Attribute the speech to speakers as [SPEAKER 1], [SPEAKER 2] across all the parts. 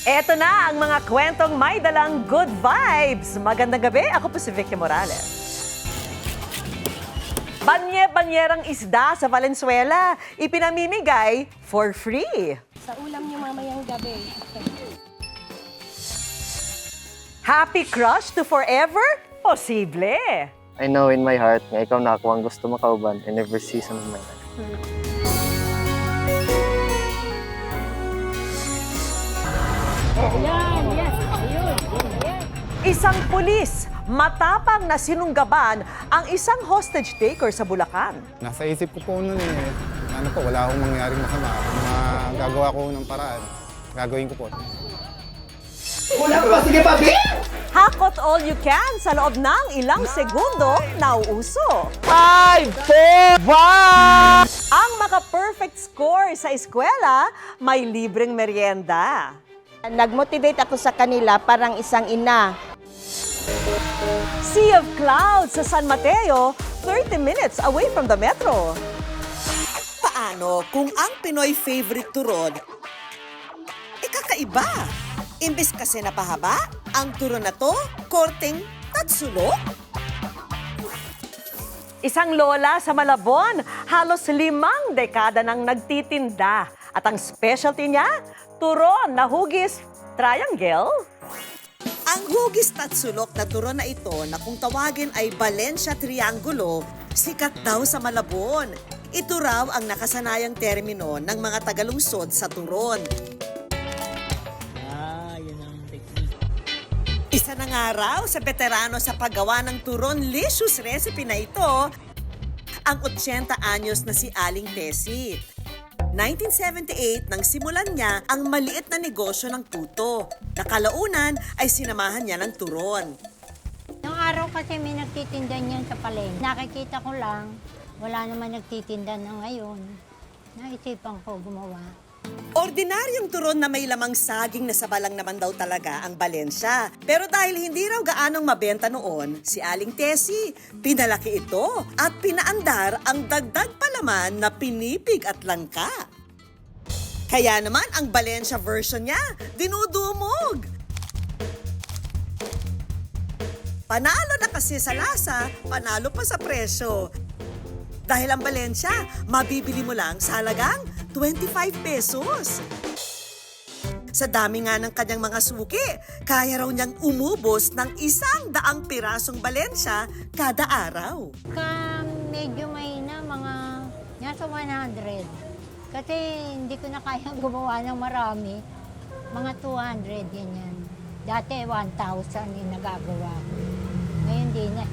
[SPEAKER 1] Eto na ang mga kwentong may dalang good vibes. Magandang gabi, ako po si Vicky Morales. Banye-banyerang isda sa Valenzuela, ipinamimigay for free.
[SPEAKER 2] Sa ulam niyo mamayang gabi.
[SPEAKER 1] Happy crush to forever? Posible.
[SPEAKER 3] I know in my heart nga ikaw na ako ang gusto makauban in every season of my life.
[SPEAKER 2] Yan, yes. Ayun.
[SPEAKER 1] Isang pulis, matapang na sinunggaban ang isang hostage taker sa Bulacan.
[SPEAKER 4] Nasa isip ko po noon wala akong mangyaring masama. Gagawa ko ng paraan. Gagawin ko po.
[SPEAKER 1] Hakot all you can sa loob ng ilang segundo, nauuso.
[SPEAKER 5] 5, 4, 1!
[SPEAKER 1] Ang maka-perfect score sa eskwela, may libreng merienda.
[SPEAKER 2] Nag-motivate ako sa kanila parang isang ina.
[SPEAKER 1] Sea of Clouds sa San Mateo, 30 minutes away from the metro.
[SPEAKER 6] Paano kung ang Pinoy favorite turon, kakaiba? Imbes kasi napahaba, ang turon na to, korteng tatsulok?
[SPEAKER 1] Isang lola sa Malabon, halos 5 dekada nang nagtitinda. At ang specialty niya, turon na hugis triangle.
[SPEAKER 6] Ang hugis tatsulok na turon na ito na kung tawagin ay Valencia Triangulo, sikat daw sa Malabon. Ito raw ang nakasanayang termino ng mga tagalungsod sa turon. Isa na nga raw sa veterano sa paggawa ng turon-licious recipe na ito, ang 80 anyos na si Aling Tessie. 1978 nang simulan niya ang maliit na negosyo ng puto. Nakalaunan ay sinamahan niya ng turon.
[SPEAKER 7] Noong araw kasi may nagtitinda niyan sa palengke. Nakikita ko lang, wala naman nagtitinda na ngayon. Naisipan ko gumawa.
[SPEAKER 6] Ordinaryong turon na may lamang saging na sabalang naman daw talaga ang Valencia. Pero dahil hindi raw gaanong mabenta noon, si Aling Tessie, pinalaki ito at pinaandar ang dagdag palaman na pinipig at langka. Kaya naman ang Valencia version niya, dinudumog. Panalo na kasi sa lasa, panalo pa sa presyo. Dahil ang Valencia, mabibili mo lang sa halagang 25 pesos. Sa dami nga ng kanyang mga suki, kaya raw niyang umubos ng 100 pirasong Valencia kada araw.
[SPEAKER 7] Medyo mahina, mga nasa 100. Kasi hindi ko na kayang gumawa ng marami. Mga 200 yan. Dati 1,000 yung nagagawa ko. Ngayon di na.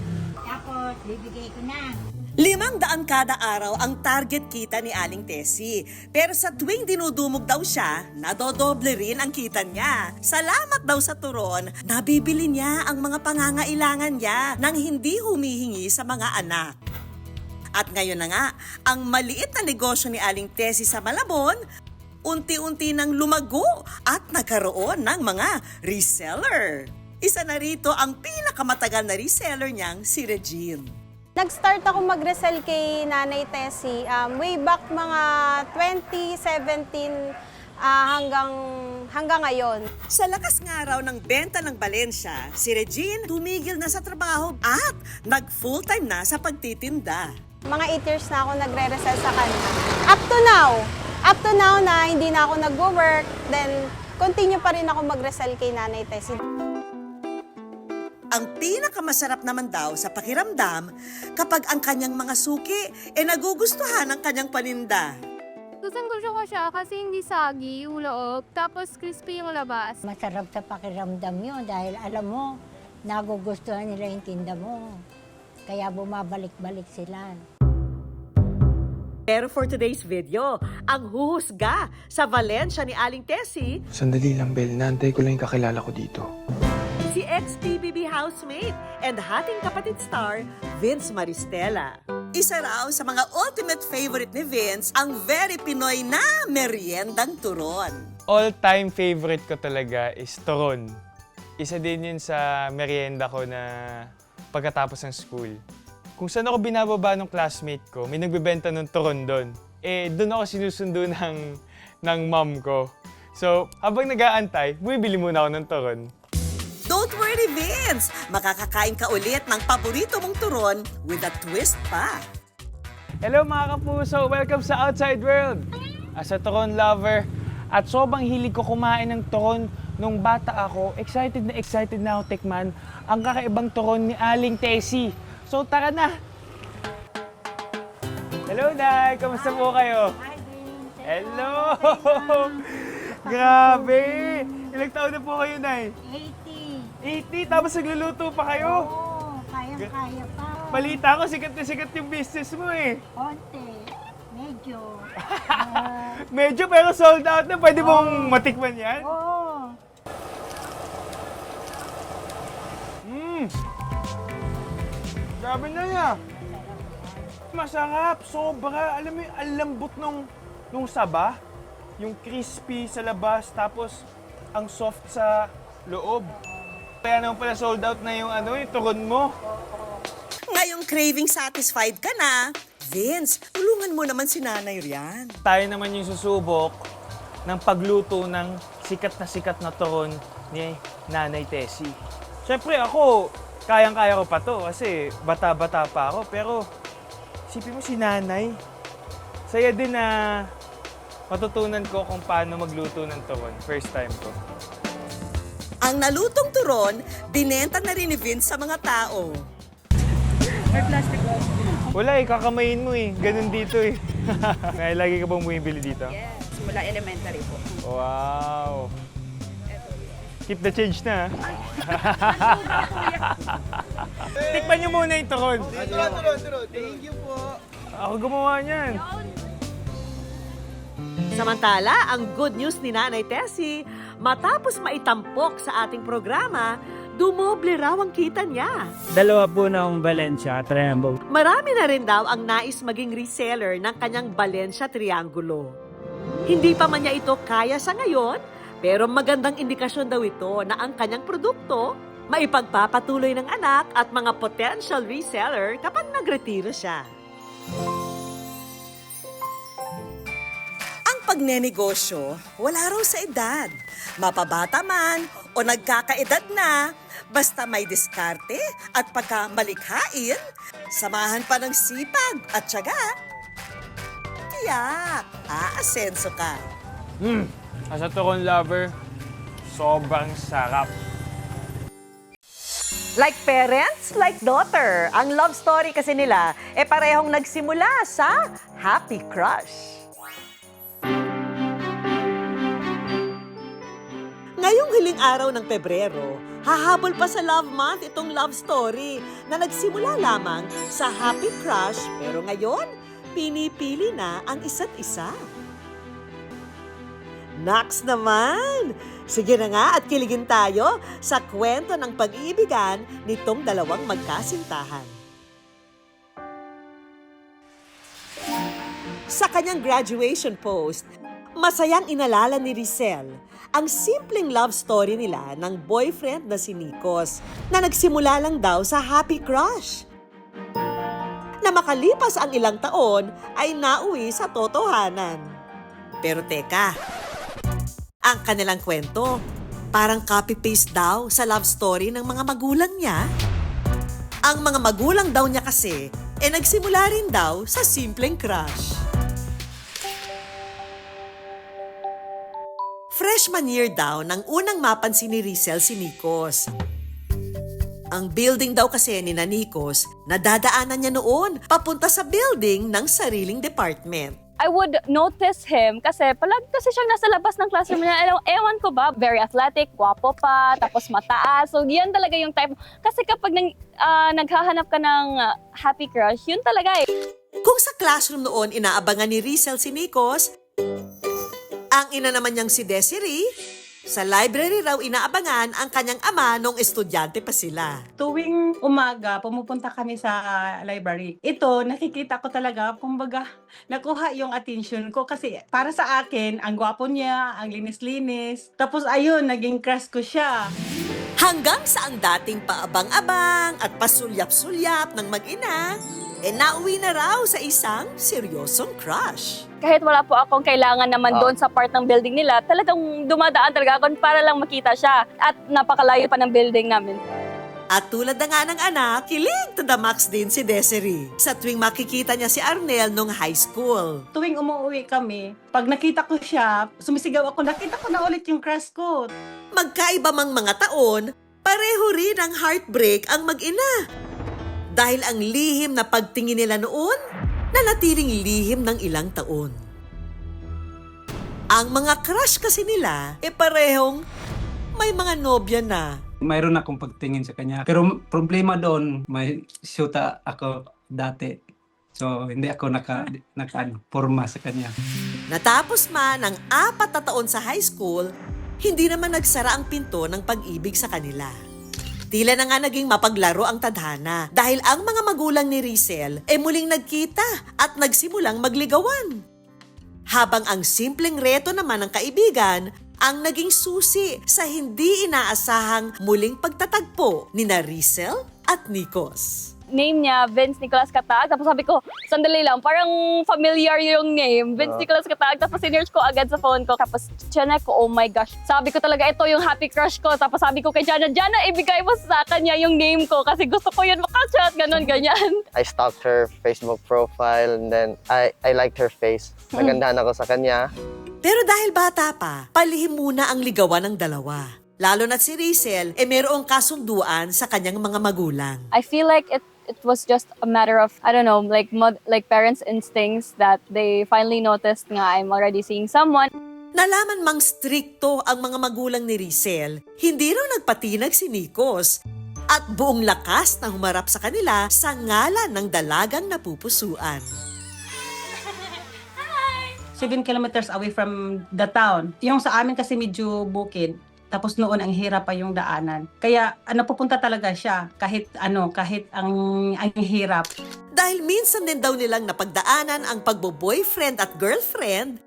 [SPEAKER 7] Tapos, bibigay ko na.
[SPEAKER 6] 500 kada araw ang target kita ni Aling Tessie. Pero sa tuwing dinudumog daw siya, nadodoble rin ang kita niya. Salamat daw sa turon, nabibili niya ang mga pangangailangan niya nang hindi humihingi sa mga anak. At ngayon na nga, ang maliit na negosyo ni Aling Tessie sa Malabon, unti-unti nang lumago at nagkaroon ng mga reseller. Isa na rito ang pinakamatagal na reseller niyang si Regine.
[SPEAKER 8] Nag-start ako mag-resell kay Nanay Tessie way back mga 2017 hanggang ngayon.
[SPEAKER 6] Sa lakas nga raw ng benta ng Valencia, si Regine tumigil na sa trabaho at nag-full-time na sa pagtitinda.
[SPEAKER 8] Mga 8 years na ako nagre-resell sa kanya. Up to now na hindi na ako nag-work, then continue pa rin ako mag-resell kay Nanay Tessie.
[SPEAKER 6] Ang pinakamasarap naman daw sa pakiramdam kapag ang kanyang mga suki nagugustuhan ng kanyang paninda.
[SPEAKER 9] Gustong-gusto ko siya kasi hindi sagi yung loob, tapos crispy yung labas.
[SPEAKER 7] Masarap sa pakiramdam yun dahil alam mo, nagugustuhan nila yung tinda mo. Kaya bumabalik-balik sila.
[SPEAKER 1] Pero for today's video, ang huhusga sa Valencia ni Aling Tessie,
[SPEAKER 10] Sandali lang, Bel. Naantay ko lang yung kakilala ko dito.
[SPEAKER 1] si ex-PBB housemate and hating kapatid star, Vince Maristela.
[SPEAKER 6] Isa raw sa mga ultimate favorite ni Vince ang very Pinoy na meriendang turon.
[SPEAKER 5] All-time favorite ko talaga is turon. Isa din yun sa merienda ko na pagkatapos ng school. Kung saan ako binababa ng classmate ko, may nagbebenta ng turon doon. Doon ako sinusundo ng mom ko. So, habang nag-aantay, bumibili muna ako ng turon.
[SPEAKER 6] Don't worry, Vince! Makakakain ka ulit ng paborito mong turon with a twist pa.
[SPEAKER 5] Hello mga kapuso! Welcome sa Outside World! As a turon lover, at sobrang hilig ko kumain ng turon nung bata ako, excited na ako tikman ang kakaibang turon ni Aling Tessie. So tara na! Hello, Nay! Kamusta po kayo?
[SPEAKER 7] Hi, Vince.
[SPEAKER 5] Hello! Grabe! Ilang taon na po kayo, Nay?
[SPEAKER 7] 80.
[SPEAKER 5] 80, tapos nagluluto pa kayo?
[SPEAKER 7] Oo, kayang-kaya pa.
[SPEAKER 5] Balita ko, sikat na sikat yung business mo eh.
[SPEAKER 7] Konti. Medyo.
[SPEAKER 5] Medyo pero sold out na. Pwede mong matikman yan?
[SPEAKER 7] Oo.
[SPEAKER 5] Grabe na yan. Masarap, sobra. Alam mo yung ang lambot nung saba. Yung crispy sa labas, tapos ang soft sa loob. Kaya naman pala sold out na yung yung turon mo.
[SPEAKER 6] Ngayong craving satisfied ka na, Vince, tulungan mo naman si Nanay Rian.
[SPEAKER 5] Tayo naman yung susubok ng pagluto ng sikat na turon ni Nanay Tessie. Siyempre ako, kayang-kaya ko pa to kasi bata-bata pa ako. Pero isipin mo si Nanay, saya din na matutunan ko kung paano magluto ng turon. First time ko.
[SPEAKER 6] Ang nalutong turon, binenta na rin ni Vince sa mga tao.
[SPEAKER 5] Wala eh, kakamayin mo eh. Ganun dito eh. May lagi ka bang bumibili dito?
[SPEAKER 8] Yes, mula elementary po.
[SPEAKER 5] Wow! Keep the change na. Tikman niyo muna yung turon.
[SPEAKER 10] Turon. Thank you po.
[SPEAKER 5] Ako gumawa niyan.
[SPEAKER 1] Samantala, ang good news ni Nanay Tessie, matapos maitampok sa ating programa, dumoble raw ang kita niya.
[SPEAKER 11] Dalawa po na akong Valencia Triangle.
[SPEAKER 1] Marami na rin daw ang nais maging reseller ng kanyang Valencia Triangulo. Hindi pa man niya ito kaya sa ngayon, pero magandang indikasyon daw ito na ang kanyang produkto maipagpapatuloy ng anak at mga potential reseller kapag nagretiro siya.
[SPEAKER 6] Ang pagnenegosyo, wala raw sa edad. Mapabata man o nagkakaedad na, basta may diskarte at pagkamalikhain, samahan pa ng sipag at tiyaga. Tiyak, aasenso ka.
[SPEAKER 5] As a turon lover, sobrang sarap.
[SPEAKER 1] Like parents, like daughter. Ang love story kasi nila, parehong nagsimula sa happy crush. Ngayong hiling araw ng Pebrero, hahabol pa sa Love Month itong love story na nagsimula lamang sa happy crush pero ngayon, pinipili na ang isa't isa. Naks naman! Sige na nga at kiligin tayo sa kwento ng pag-iibigan nitong dalawang magkasintahan. Sa kanyang graduation post, masayang inalala ni Rizel ang simpleng love story nila ng boyfriend na si Nikos na nagsimula lang daw sa happy crush. Na makalipas ang ilang taon ay nauwi sa totohanan. Pero teka, ang kanilang kwento parang copy-paste daw sa love story ng mga magulang niya. Ang mga magulang daw niya kasi nagsimula rin daw sa simpleng crush. Freshman year daw nang unang mapansin ni Rizel si Nikos. Ang building daw kasi ni Nikos, nadadaanan niya noon papunta sa building ng sariling department.
[SPEAKER 9] I would notice him kasi palagi kasi siyang nasa labas ng classroom niya. Ewan ko ba, very athletic, gwapo pa, tapos mataas. So, yan talaga yung type. Kasi kapag naghahanap ka ng happy crush, yun talaga eh.
[SPEAKER 6] Kung sa classroom noon inaabangan ni Rizel si Nikos, ang ina naman niyang si Desiree, sa library raw inaabangan ang kanyang ama nung estudyante pa sila.
[SPEAKER 12] Tuwing umaga, pumupunta kami sa library. Ito, nakikita ko talaga, kumbaga, nakuha yung attention ko kasi para sa akin, ang gwapo niya, ang linis-linis. Tapos ayun, naging crush ko siya.
[SPEAKER 6] Hanggang sa ang dating paabang-abang at pasulyap-sulyap ng mag-ina, nauwi na raw sa isang seryosong crush.
[SPEAKER 9] Kahit wala po akong kailangan naman doon sa part ng building nila, talagang dumadaan talaga ako para lang makita siya. At napakalayo pa ng building namin.
[SPEAKER 6] At tulad na nga ng anak, kilig to the max din si Desiree sa tuwing makikita niya si Arnel nung high school.
[SPEAKER 12] Tuwing umuwi kami, pag nakita ko siya, sumisigaw ako, nakita ko na ulit yung crush ko.
[SPEAKER 6] Magkaiba mang mga taon, pareho rin ang heartbreak ang mag-ina. Dahil ang lihim na pagtingin nila noon, nanatiling lihim ng ilang taon. Ang mga crush kasi nila, parehong may mga nobya na.
[SPEAKER 11] Mayroon akong pagtingin sa kanya. Pero problema doon, may syuta ako dati. So, hindi ako forma sa kanya.
[SPEAKER 6] Natapos man ang 4 na taon sa high school, hindi naman nagsara ang pinto ng pag-ibig sa kanila. Tila na nga naging mapaglaro ang tadhana dahil ang mga magulang ni Rizel muling nagkita at nagsimulang magligawan. Habang ang simpleng reto naman ng kaibigan ang naging susi sa hindi inaasahang muling pagtatagpo ni Rizel at Nikos.
[SPEAKER 9] Name niya, Vince Nicolas Catag. Tapos sabi ko, sandali lang, parang familiar yung name. Vince Nicolas Catag. Tapos sinearch ko agad sa phone ko. Tapos chinek ko, oh my gosh. Sabi ko talaga, ito yung happy crush ko. Tapos sabi ko kay Jana, ibigay mo sa kanya yung name ko. Kasi gusto ko yun makachat, ganon, ganyan.
[SPEAKER 3] I stalked her Facebook profile and then I liked her face. Nagandahan ako sa kanya.
[SPEAKER 6] Pero dahil bata pa, palihim muna ang ligawan ng dalawa. Lalo na si Rizel, mayroong kasunduan sa kanyang mga magulang.
[SPEAKER 9] I feel like it was just a matter of, I don't know, like parents' instincts that they finally noticed nga I'm already seeing someone.
[SPEAKER 6] Nalaman mang strikto ang mga magulang ni Rizel, hindi raw nagpatinag si Nikos at buong lakas na humarap sa kanila sa ngalan ng dalagang napupusuan.
[SPEAKER 12] 7 kilometers away from the town. Yung sa amin kasi medyo bukid. Tapos noon ang hirap pa yung daanan. Kaya pupunta talaga siya kahit ang hirap.
[SPEAKER 6] Dahil minsan din daw nilang napagdaanan ang pagbo-boyfriend at girlfriend,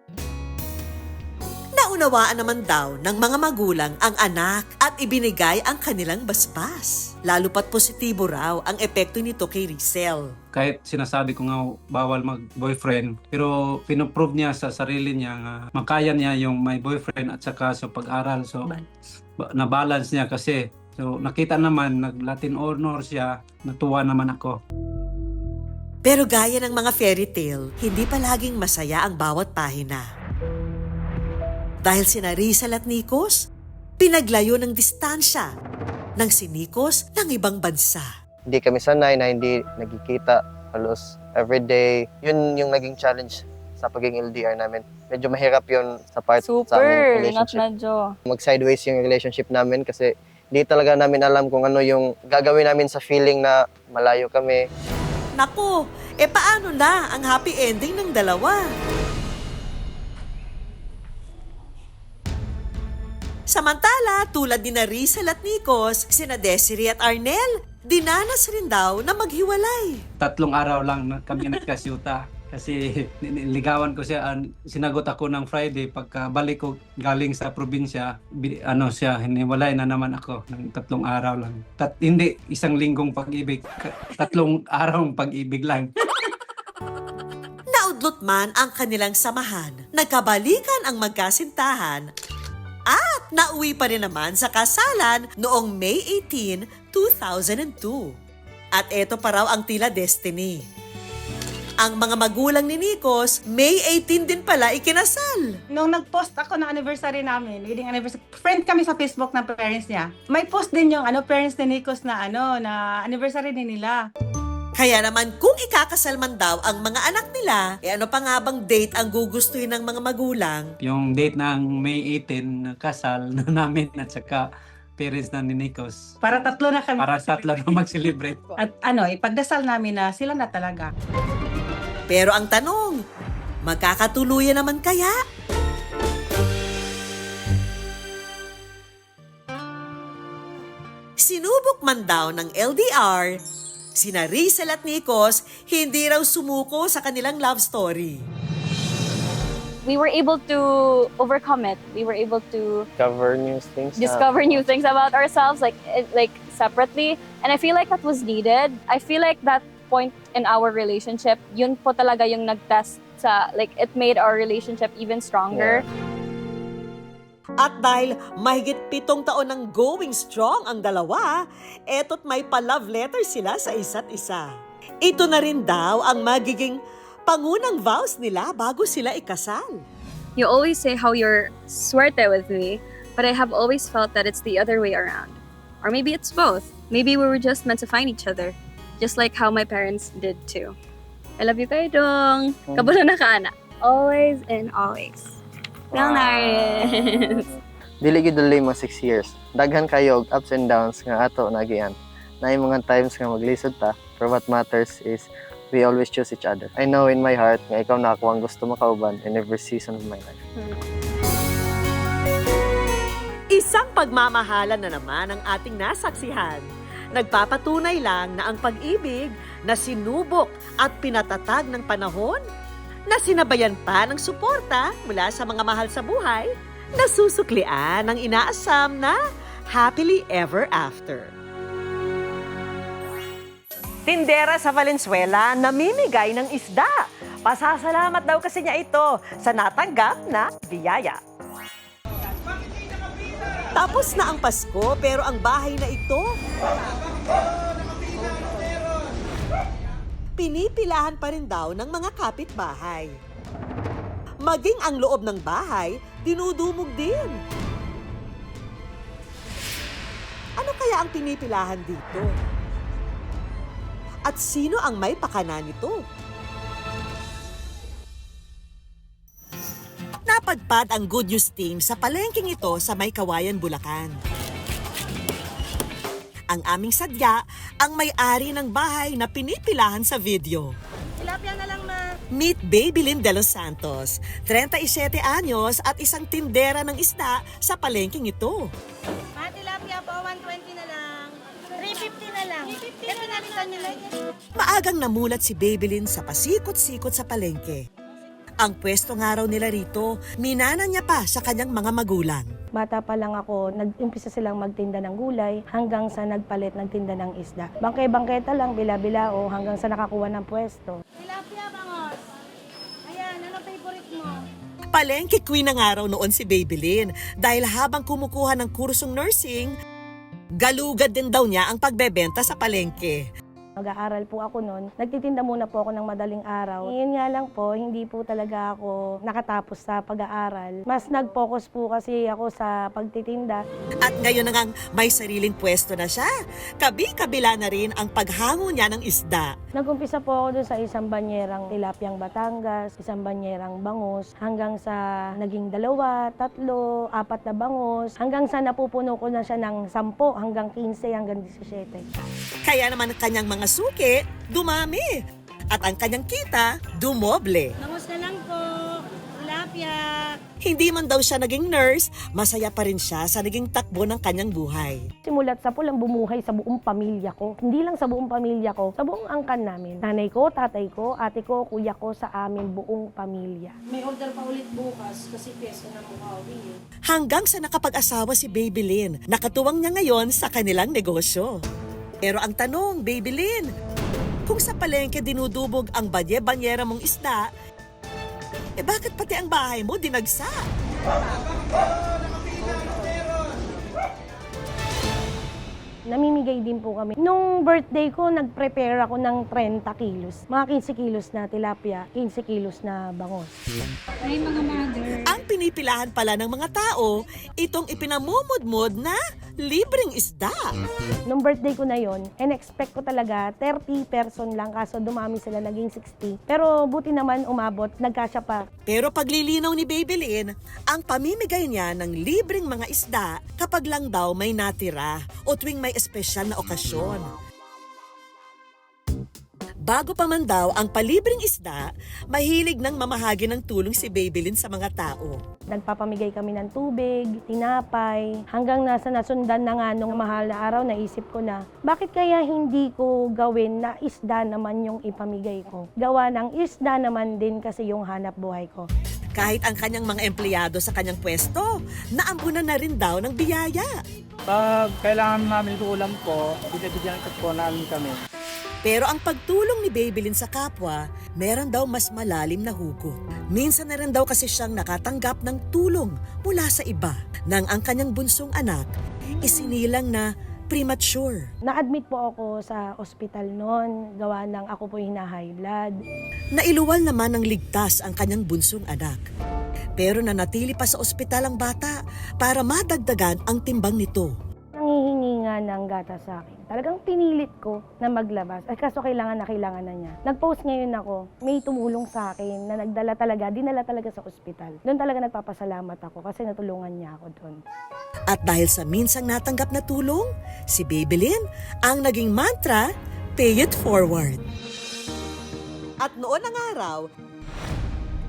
[SPEAKER 6] naunawaan naman daw ng mga magulang ang anak at ibinigay ang kanilang basbas. Lalo pat positibo raw ang epekto nito kay Rizel.
[SPEAKER 11] Kahit sinasabi ko nga bawal mag-boyfriend, pero pinoprove niya sa sarili niya nga makaya niya yung may boyfriend at saka sa pag-aral. So, na-balance niya kasi. So, nakita naman, nag-Latin honor siya, natuwa naman ako.
[SPEAKER 6] Pero gaya ng mga fairy tale, hindi palaging masaya ang bawat pahina. Dahil sina Rizel at Nikos, pinaglayo ng distansya ng si Nikos ng ibang bansa.
[SPEAKER 3] Hindi kami sanay na hindi nagkikita halos everyday. Yun yung naging challenge sa pagiging LDR namin. Medyo mahirap yun sa part sa aming relationship. Mag-sideways yung relationship namin kasi hindi talaga namin alam kung ano yung gagawin namin sa feeling na malayo kami.
[SPEAKER 6] Naku, paano na ang happy ending ng dalawa? Samantala, tulad ni Rizel at Nikos, sina Desiree at Arnel, dinanas rin daw na maghiwalay.
[SPEAKER 11] 3 araw lang na kami nagkasyuta. Kasi niligawan ko siya, sinagot ako ng Friday. Pagkabalik ko galing sa probinsya, hiniwalay na naman ako ng 3 araw lang. Hindi 1 linggong pag-ibig, 3 arawng pag-ibig lang.
[SPEAKER 6] Naudlot man ang kanilang samahan, nagkabalikan ang magkasintahan, at nauwi pa rin naman sa kasalan noong May 18, 2002. At eto pa raw ang tila destiny. Ang mga magulang ni Nikos, May 18 din pala ikinasal.
[SPEAKER 12] Nung nag-post ako ng anniversary namin, wedding anniversary, friend kami sa Facebook ng parents niya. May post din yung parents ni Nikos na na anniversary din nila.
[SPEAKER 6] Kaya naman kung ikakasal man daw ang mga anak nila, ano pa nga bang date ang gugustuhin ng mga magulang?
[SPEAKER 11] Yung date ng May 18 na kasal na namin at saka parents na ni Nikos.
[SPEAKER 12] Para 3 na kami.
[SPEAKER 11] Para 3 na mag-celebrate.
[SPEAKER 12] At ipagdasal namin na sila na talaga.
[SPEAKER 6] Pero ang tanong, magkakatuluyan naman kaya? Sinubok man daw ng LDR, sina Rizel at Nikos hindi raw sumuko sa kanilang love story.
[SPEAKER 9] We were able to overcome it. We were able to
[SPEAKER 3] Discover new things
[SPEAKER 9] about ourselves, like separately. And I feel like that was needed. I feel like that point in our relationship, yun po talaga yung nag-test sa, like, it made our relationship even stronger.
[SPEAKER 1] At dahil mahigit 7 taon ng going strong ang dalawa, eto't may pa-love letter sila sa isa't isa. Ito na rin daw ang magiging pangunang vows nila bago sila ikasal.
[SPEAKER 9] You always say how you're swerte with me, but I have always felt that it's the other way around. Or maybe it's both. Maybe we were just meant to find each other, just like how my parents did too. I love you kayo dong. Kabalo na ka, ana. Always and always. Wow.
[SPEAKER 3] Dili gid dali mo 6 years. Daghan kayo og ups and downs nga ato nagian. Naay mga times nga maglisod ta, but what matters is we always choose each other. I know in my heart nga ikaw na ako ang gusto makauban in every season of my life.
[SPEAKER 1] Isang pagmamahalan na naman ang ating nasaksihan. Nagpapatunay lang na ang pag-ibig na sinubok at pinatatag ng panahon, na sinabayan pa ng suporta mula sa mga mahal sa buhay, nasusuklian ng inaasam na happily ever after. Tindera sa Valenzuela namimigay ng isda. Pasasalamat daw kasi niya ito sa natanggap na biyaya. Tapos na ang Pasko pero ang bahay na ito, pinipilahan pa rin daw ng mga kapitbahay. Maging ang loob ng bahay, dinudumog din. Ano kaya ang pinipilahan dito? At sino ang may pakana nito? Napadpad ang Good News team sa palengking ito sa May Kawayan, Bulacan. Ang aming sadya, ang may-ari ng bahay na pinipilahan sa video.
[SPEAKER 8] Tilapia na lang, ma.
[SPEAKER 1] Meet Babylin de los Santos, 37 anyos at isang tindera ng isda sa palengking ito.
[SPEAKER 8] Ma, tilapia po, 120 na lang. 350 na lang. 350 na lang.
[SPEAKER 1] Maagang namulat si Babylin sa pasikot-sikot sa palengke. Ang pwesto nga raw nila rito, minana niya pa sa kanyang mga magulang.
[SPEAKER 2] Bata pa lang ako, nag-umpisa silang magtinda ng gulay hanggang sa nagpalit nagtinda ng isda. Bangkay-bangketa lang, bila-bilao hanggang sa nakakuha ng pwesto.
[SPEAKER 8] Tilapia, bangos. Ayan, ano favorite mo?
[SPEAKER 1] Palengke queen na nga raw noon si Babylin dahil habang kumukuha ng kursong nursing, galugad din daw niya ang pagbebenta sa palengke.
[SPEAKER 2] Mag-aaral po ako noon. Nagtitinda muna po ako ng madaling araw. Yun nga lang po, hindi po talaga ako nakatapos sa pag-aaral. Mas nag-focus po kasi ako sa pagtitinda.
[SPEAKER 1] At ngayon na ngang may sariling pwesto na siya. Kabi-kabila na rin ang paghango niya ng isda.
[SPEAKER 2] Nag-umpisa po ako doon sa isang banyerang tilapyang Batangas, isang banyerang bangus, hanggang sa naging 2, 3, 4 na bangus, hanggang sa napupuno ko na siya ng 10, hanggang 15, hanggang 17.
[SPEAKER 1] Kaya naman ang kanyang mga suki, dumami. At ang kanyang kita, dumoble.
[SPEAKER 8] Bangus na lang po. Tilapia.
[SPEAKER 1] Hindi man daw siya naging nurse, masaya pa rin siya sa naging takbo ng kanyang buhay.
[SPEAKER 2] Simulat sa pulang bumuhay sa buong pamilya ko. Hindi lang sa buong pamilya ko, sa buong angkan namin. Nanay ko, tatay ko, ate ko, kuya ko, sa amin buong pamilya.
[SPEAKER 8] May order pa ulit bukas kasi piyesa na Bukawi.
[SPEAKER 1] Hanggang sa nakapag-asawa si Babylin, nakatuwang niya ngayon sa kanilang negosyo. Pero ang tanong, Babylin, kung sa palengke dinudubog ang banye-banyera mong isda, bakit pati ang bahay mo dinagsa?
[SPEAKER 2] Namimigay din po kami. Nung birthday ko, nag-prepare ako ng 30 kilos. Mga 15 kilos na tilapia, 15 kilos na bangos.
[SPEAKER 7] Ay, mga mother.
[SPEAKER 1] Ang pinipilahan pala ng mga tao, itong ipinamumudmod na libreng isda.
[SPEAKER 2] Nung birthday ko na yon, in-expect ko talaga 30 person lang, kaso dumami sila, naging 60. Pero buti naman umabot, nagkasya pa.
[SPEAKER 1] Pero paglilinaw ni Babylin, ang pamimigay niya ng libreng mga isda kapag lang daw may natira o tuwing may espesyal na okasyon. Bago pa man daw ang palibreng isda, mahilig ng mamahagi ng tulong si Babylin sa mga tao.
[SPEAKER 2] Nagpapamigay kami ng tubig, tinapay, hanggang nasa nasundan na nga nung mahal na araw, naisip ko na, bakit kaya hindi ko gawin na isda naman yung ipamigay ko? Gawa ng isda naman din kasi yung hanap buhay ko.
[SPEAKER 1] Kahit ang kanyang mga empleyado sa kanyang pwesto, naambunan na rin daw ng biyaya.
[SPEAKER 10] Pag kailangan namin ng ulam po, binibigyan ko po namin kami.
[SPEAKER 6] Pero ang pagtulong ni Babylin sa kapwa, meron daw mas malalim na hugot. Minsan na rin daw kasi siyang nakatanggap ng tulong mula sa iba nang ang kanyang bunsong anak isinilang na premature.
[SPEAKER 2] Na-admit po ako sa ospital noon, gawa ng ako po hina-high blood.
[SPEAKER 6] Nailuwal naman ng ligtas ang kanyang bunsong anak. Pero nanatili pa sa ospital ang bata para madagdagan ang timbang nito.
[SPEAKER 2] Nangihingi nga ng gata sa akin. Talagang pinilit ko na maglabas. Ay kaso kailangan na niya. Nag-post ngayon ako, may tumulong sa akin na dinala talaga sa ospital. Doon talaga nagpapasalamat ako kasi natulungan niya ako doon.
[SPEAKER 6] At dahil sa minsang natanggap na tulong, si Babylin ang naging mantra, pay it forward. At noon ang araw,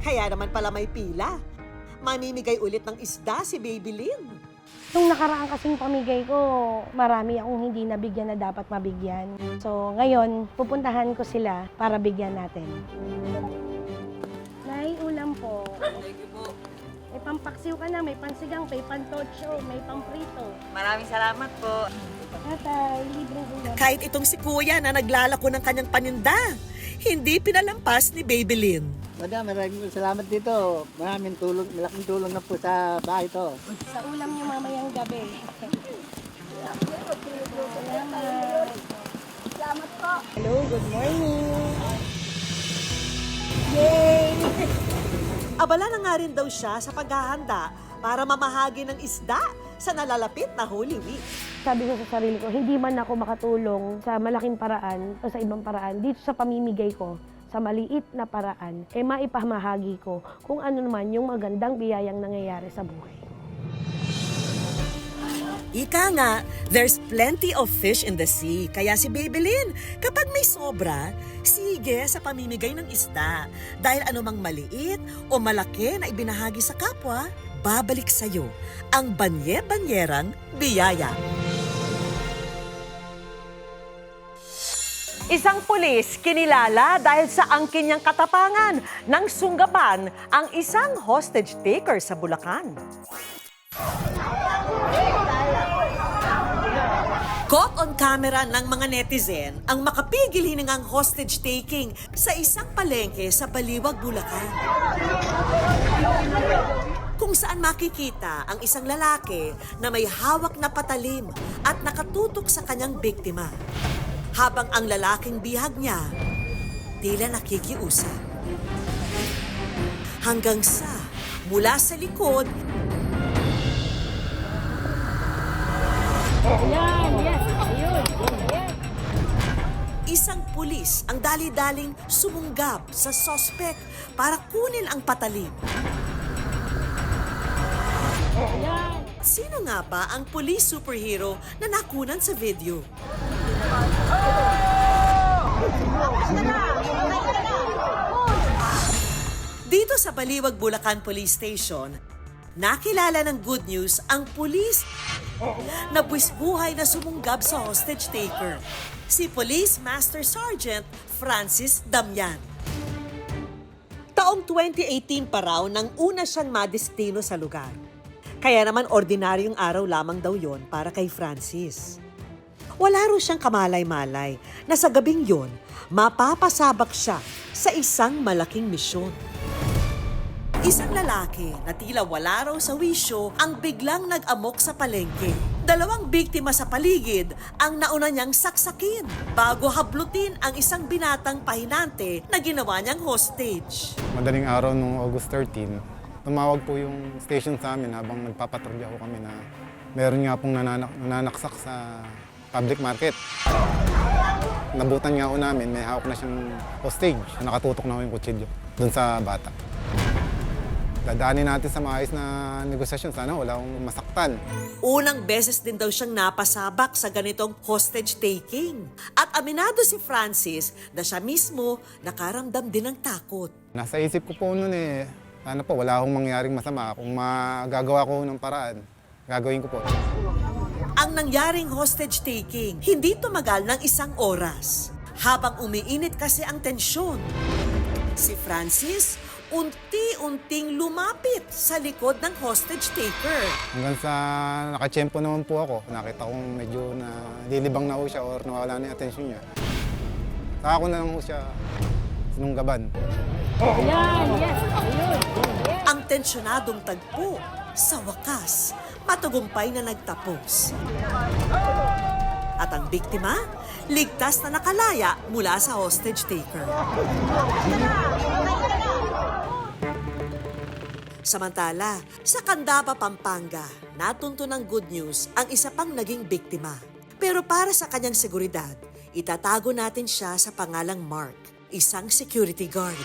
[SPEAKER 6] kaya naman pala may pila. Mamimigay ulit ng isda si Babylin.
[SPEAKER 2] Nung nakaraan kasing pamigay ko, marami akong hindi nabigyan na dapat mabigyan. So ngayon, pupuntahan ko sila para bigyan natin. Nay, ulam po.
[SPEAKER 13] Thank you po.
[SPEAKER 2] May pampaksiw ka na, may pansigang, may pantocho, may pamprito.
[SPEAKER 13] Maraming salamat po.
[SPEAKER 2] Tatay, libreng ulam.
[SPEAKER 6] Kahit itong si Kuya na naglalako ng kanyang paninda, hindi pinalampas ni Babylin.
[SPEAKER 13] Madam, maraming salamat dito. Malaking tulong na po sa bahay to.
[SPEAKER 2] Sa ulam niyo mamayang gabi. Salamat. Salamat po. Hello, good morning.
[SPEAKER 6] Yay! Abala na nga rin daw siya sa paghahanda para mamahagi ng isda sa nalalapit na Holy Week.
[SPEAKER 2] Sabi ko sa sarili ko, hindi man ako makatulong sa malaking paraan o sa ibang paraan, dito sa pamimigay ko, sa maliit na paraan, maipamahagi ko kung ano naman yung magandang biyayang nangyayari sa buhay.
[SPEAKER 6] Ika nga, there's plenty of fish in the sea. Kaya si Babylin, kapag may sobra, sige sa pamimigay ng isda. Dahil anumang maliit o malaki na ibinahagi sa kapwa, babalik sa'yo ang banye-banyerang biyaya. Isang pulis kinilala dahil sa angkin niyang katapangan nang sunggapan ang isang hostage taker sa Bulacan. Caught on camera ng mga netizen ang makapigil hiningang hostage taking sa isang palengke sa Baliwag, Bulacan. Kung saan makikita ang isang lalaki na may hawak na patalim at nakatutok sa kanyang biktima. Habang ang lalaking bihag niya, tila nakikiusap. Hanggang sa, mula sa likod, isang pulis ang dali-daling sumunggab sa sospek para kunin ang patalim. Sino nga ba ang police superhero na nakunan sa video? Dito sa Baliwag, Bulacan Police Station, nakilala ng good news ang pulis na buwis-buhay na sumunggab sa hostage taker, si Police Master Sergeant Francis Damian. Taong 2018 pa raw nang una siyang madestino sa lugar. Kaya naman ordinaryong araw lamang daw yon para kay Francis. Wala ro siyang kamalay-malay na sa gabing yon, mapapasabak siya sa isang malaking misyon. Isang lalaki na tila wala raw sa wisyo ang biglang nag-amok sa palengke. 2 biktima sa paligid ang nauna niyang saksakin bago hablutin ang isang binatang pahinante na ginawa niyang hostage.
[SPEAKER 4] Madaling araw nung August 13, tumawag po yung station sa amin habang nagpapatrolya ko kami na meron nga pong nananaksak sa public market. Nabutan nga ako namin, may hawak na siyang hostage. Nakatutok na ako yung kutsilyo dun sa bata. Dadaanin natin sa maayos na negosasyon. Sana wala akong masaktan.
[SPEAKER 6] Unang beses din daw siyang napasabak sa ganitong hostage taking. At aminado si Francis na siya mismo nakaramdam din ng takot.
[SPEAKER 4] Nasa isip ko po noon sana po wala akong mangyaring masama. Kung magagawa ko ng paraan, gagawin ko po.
[SPEAKER 6] Ang nangyaring hostage taking, hindi tumagal ng 1 oras. Habang umiinit kasi ang tensyon, si Francis unti-unting lumapit sa likod ng hostage taker.
[SPEAKER 4] Hanggang sa nakatsyempo naman po ako, nakita kong medyo nalilibang na po siya or nawala na yung atensyon niya. Saka ko na lang po siya sinunggaban.
[SPEAKER 1] Ang tensyonadong tagpo, sa wakas, matagumpay na nagtapos. At ang biktima, ligtas na nakalaya mula sa hostage taker. Samantala, sa Candaba, Pampanga, natunto ng good news ang isa pang naging biktima. Pero para sa kanyang seguridad, itatago natin siya sa pangalang Mark, isang security guard.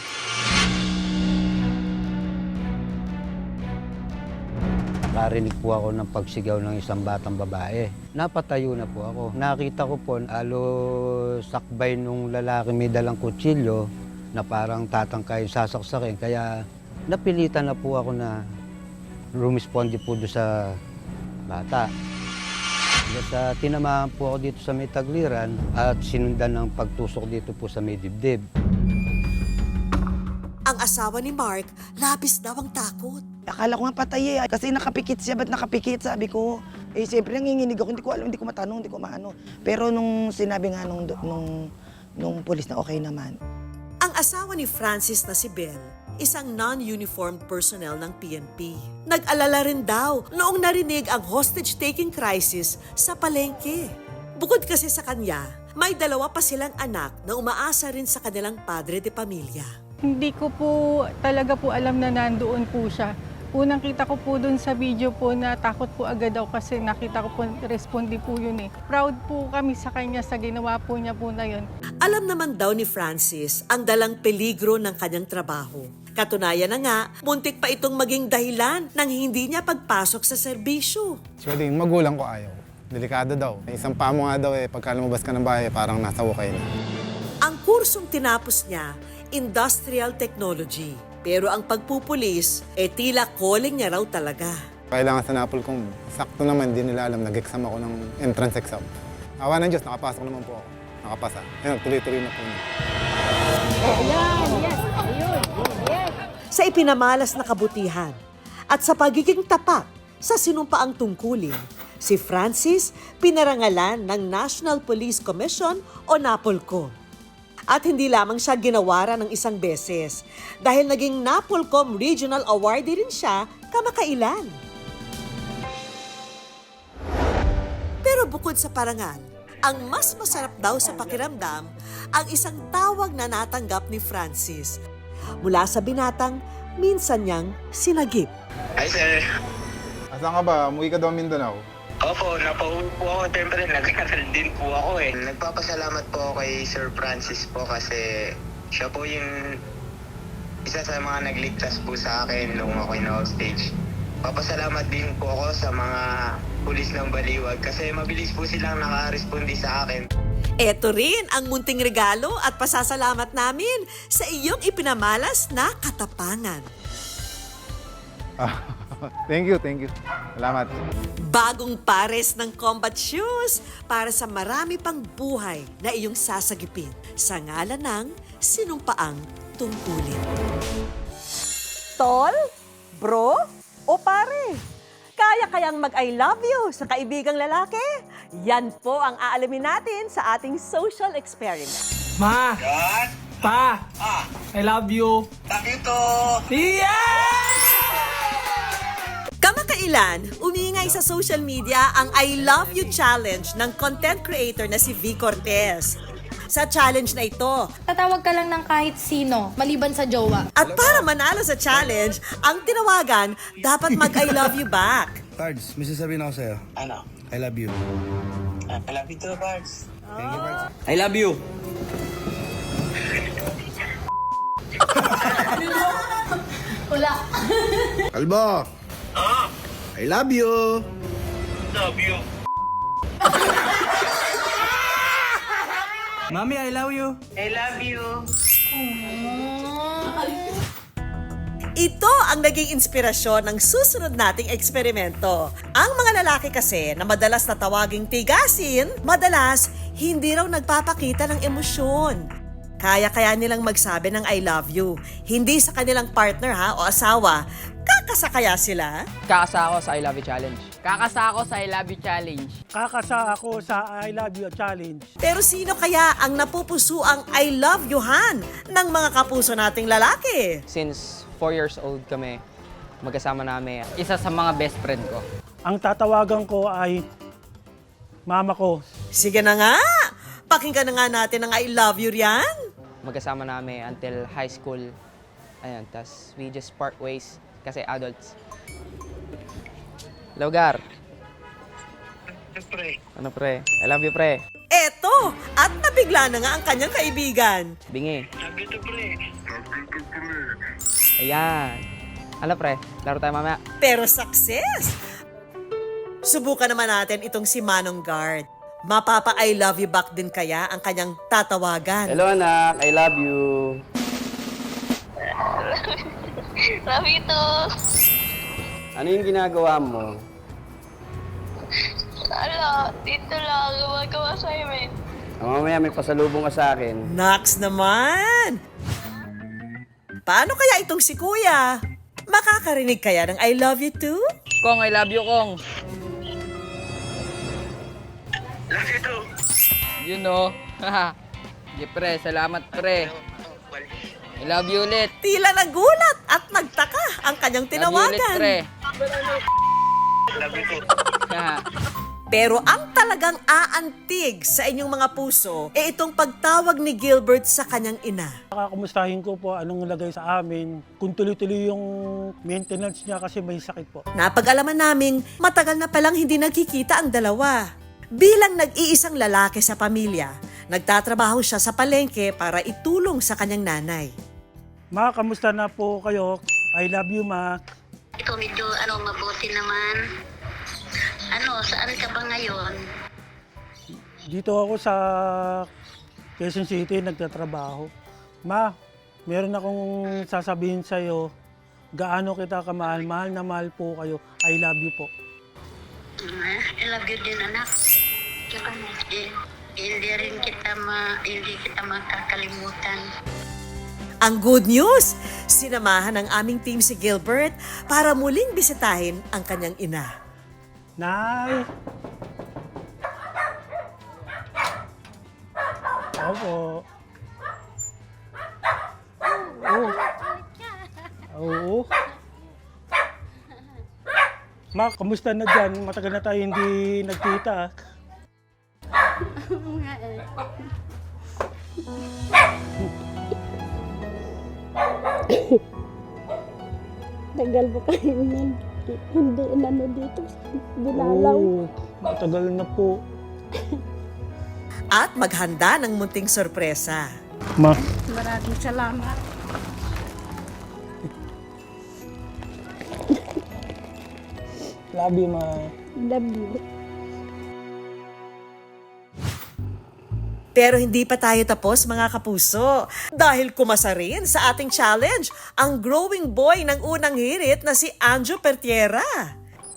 [SPEAKER 14] Narinig po ako ng pagsigaw ng isang batang babae. Napatayo na po ako. Nakita ko po, sakbay nung lalaki may dalang kutsilyo na parang tatangkay sasaksakin. Kaya napilitan na po ako na rumisponde po doon sa bata. Basta tinamaan po ako dito sa may tagliran at sinundan ng pagtusok dito po sa may dibdib.
[SPEAKER 1] Ang asawa ni Mark, labis daw ang takot.
[SPEAKER 15] Akala ko nga patay eh. Kasi nakapikit siya. Ba't nakapikit? Sabi ko. Eh, siyempre nanginginig ako. Hindi ko alam, hindi ko matanong, hindi ko maano. Pero nung sinabi nga nung pulis na okay naman.
[SPEAKER 1] Ang asawa ni Francis na si Belle, isang non-uniformed personnel ng PNP. Nag-alala rin daw noong narinig ang hostage-taking crisis sa palengke. Bukod kasi sa kanya, may dalawa pa silang anak na umaasa rin sa kanilang padre de pamilya.
[SPEAKER 12] Hindi ko po talaga po alam na nandoon po siya. Unang kita ko po dun sa video po na takot po agad ako kasi nakita ko po, responde po yun eh. Proud po kami sa kanya sa ginawa po niya po na yun.
[SPEAKER 1] Alam naman daw ni Francis ang dalang peligro ng kanyang trabaho. Katunayan na nga, muntik pa itong maging dahilan ng hindi niya pagpasok sa serbisyo.
[SPEAKER 4] Actually, yung magulang ko ayaw. Delikado daw. Isang paa mo nga daw pagka lumabas ka ng bahay, parang nasa wakay na.
[SPEAKER 1] Ang kursong tinapos niya, Industrial Technology. Pero ang pagpupulis, tila calling niya raw talaga.
[SPEAKER 4] Kailangan sa Napol kung sakto naman, di nila alam, nag-exam ako ng entrance exam. Awa ng Diyos, nakapasok naman po ako. Nakapasa. Ayun, tuloy-tuloy na po niya.
[SPEAKER 1] Sa ipinamalas na kabutihan at sa pagiging tapat sa sinumpaang tungkulin, si Francis pinarangalan ng National Police Commission o NAPOLCOM. At hindi lamang siya ginawara ng isang beses dahil naging NAPOLCOM Regional Awardee rin siya kamakailan. Pero bukod sa parangal, ang mas masarap daw sa pakiramdam ang isang tawag na natanggap ni Francis mula sa binatang minsan niyang sinagip.
[SPEAKER 16] Hi, sir.
[SPEAKER 4] Asan ka ba? Umuwi ka daw Mindanao?
[SPEAKER 16] Opo, napauwi po ako. Siyempre, nag-aral din po ako eh. Nagpapasalamat po ako kay Sir Francis po kasi siya po yung isa sa mga nagligtas po sa akin nung ako'y na-hostage. Papasalamat din po ako sa mga pulis ng Baliwag kasi mabilis po silang naka-respondi sa akin.
[SPEAKER 1] Eto rin ang munting regalo at pasasalamat namin sa iyong ipinamalas na katapangan.
[SPEAKER 4] Thank you. Salamat.
[SPEAKER 1] Bagong pares ng combat shoes para sa marami pang buhay na iyong sasagipin sa ngalan ng sinumpaang tungkulin.
[SPEAKER 6] Tol, bro, o pare, kaya kayang mag-I love you sa kaibigang lalaki? Yan po ang aalamin natin sa ating social experiment.
[SPEAKER 10] Ma! Pa! I love you!
[SPEAKER 16] Love you to!
[SPEAKER 1] Kamakailan, umingay sa social media ang I Love You Challenge ng content creator na si V. Cortez. Sa challenge na ito,
[SPEAKER 17] tatawag ka lang ng kahit sino, maliban sa jowa.
[SPEAKER 1] At para manalo sa challenge, ang tinawagan, dapat mag-I love you back.
[SPEAKER 18] Pards, may sasabihin ako sa'yo.
[SPEAKER 16] Ano?
[SPEAKER 18] I love you.
[SPEAKER 16] I love you too, Bards.
[SPEAKER 18] Thank you, Pards.
[SPEAKER 10] I love you!
[SPEAKER 17] Wala.
[SPEAKER 18] Kalbo! I love you!
[SPEAKER 16] Love you.
[SPEAKER 10] Mami, I love you!
[SPEAKER 16] I love you.
[SPEAKER 1] Ito ang naging inspirasyon ng susunod nating eksperimento. Ang mga lalaki kasi na madalas natawaging tigasin, madalas hindi raw nagpapakita ng emosyon. Kaya nilang magsabi ng I love you. Hindi sa kanilang partner o asawa,
[SPEAKER 6] Kakasa kaya sila?
[SPEAKER 19] Kakasa ako sa I Love You Challenge. Kakasa ako sa I Love You Challenge.
[SPEAKER 10] Kakasa ako sa I Love You Challenge.
[SPEAKER 6] Pero sino kaya ang napupuso ang I love youhan ng mga kapuso nating lalaki?
[SPEAKER 19] Since 4 years old kami, magkasama namin. Isa sa mga best friend ko.
[SPEAKER 10] Ang tatawagan ko ay mama ko.
[SPEAKER 6] Sige na nga, pakinggan na nga natin ang I love you riyan.
[SPEAKER 19] Magkasama namin until high school. Ayun, tas we just part ways kasi adults. Lugar. Ano pre? I love you pre.
[SPEAKER 6] Eto, at nabigla na nga ang kanyang kaibigan.
[SPEAKER 19] Bingi. Ayan. Ano pre? Laro tayo mamaya.
[SPEAKER 6] Pero success! Subukan naman natin itong si Manong Guard. Mapapa I love you back din kaya ang kanyang tatawagan.
[SPEAKER 19] Hello anak, I love you.
[SPEAKER 20] Love you too.
[SPEAKER 19] Ano yung ginagawa mo?
[SPEAKER 20] Ala, dito lang. Gumagawa assignment.
[SPEAKER 19] Mamaya may pasalubong ka sa akin.
[SPEAKER 6] Naks naman! Paano kaya itong si Kuya? Makakarinig kaya ng I love you too?
[SPEAKER 19] Kong, I love you, Kong.
[SPEAKER 16] Love you too.
[SPEAKER 19] You know. Di pre, salamat pre. I love you ulit.
[SPEAKER 6] Tila nagulat at nagtaka ang kanyang tinawagan.
[SPEAKER 19] Love you ulit pre.
[SPEAKER 16] Love you too.
[SPEAKER 6] Pero ang talagang aantig sa inyong mga puso e itong pagtawag ni Gilbert sa kanyang ina.
[SPEAKER 10] Kakumustahin ko po anong lagay sa amin. Kung tuloy-tuloy yung maintenance niya kasi may sakit po.
[SPEAKER 6] Napag-alaman naming matagal na palang hindi nagkikita ang dalawa. Bilang nag-iisang lalaki sa pamilya, nagtatrabaho siya sa palengke para itulong sa kanyang nanay.
[SPEAKER 10] Ma, kamusta na po kayo? I love you, Ma.
[SPEAKER 20] Ito medyo mabuti naman. Saan ka ba ngayon?
[SPEAKER 10] Dito ako sa Quezon City nagtatrabaho. Ma, meron akong sasabihin sa'yo. Gaano kita kamahal? Mahal na mahal po kayo. I love you po.
[SPEAKER 20] I love you din, anak. Hindi kita makakalimutan.
[SPEAKER 6] Ang good news, sinamahan ng aming team si Gilbert para muling bisitahin ang kanyang ina.
[SPEAKER 10] Nay! Opo. Oo. Ma, kamusta na dyan? Matagal na tayo hindi nagkita.
[SPEAKER 2] Tagal ba kayo nun? Hindi dito sa Bulalaw.
[SPEAKER 10] Oo, matagal na po.
[SPEAKER 6] At maghanda ng munting sorpresa.
[SPEAKER 10] Ma.
[SPEAKER 2] Maraming salamat.
[SPEAKER 10] Love you, Ma.
[SPEAKER 2] Love you.
[SPEAKER 6] Pero hindi pa tayo tapos mga kapuso dahil kumasa rin sa ating challenge ang growing boy ng unang hirit na si Anjo Pertiera.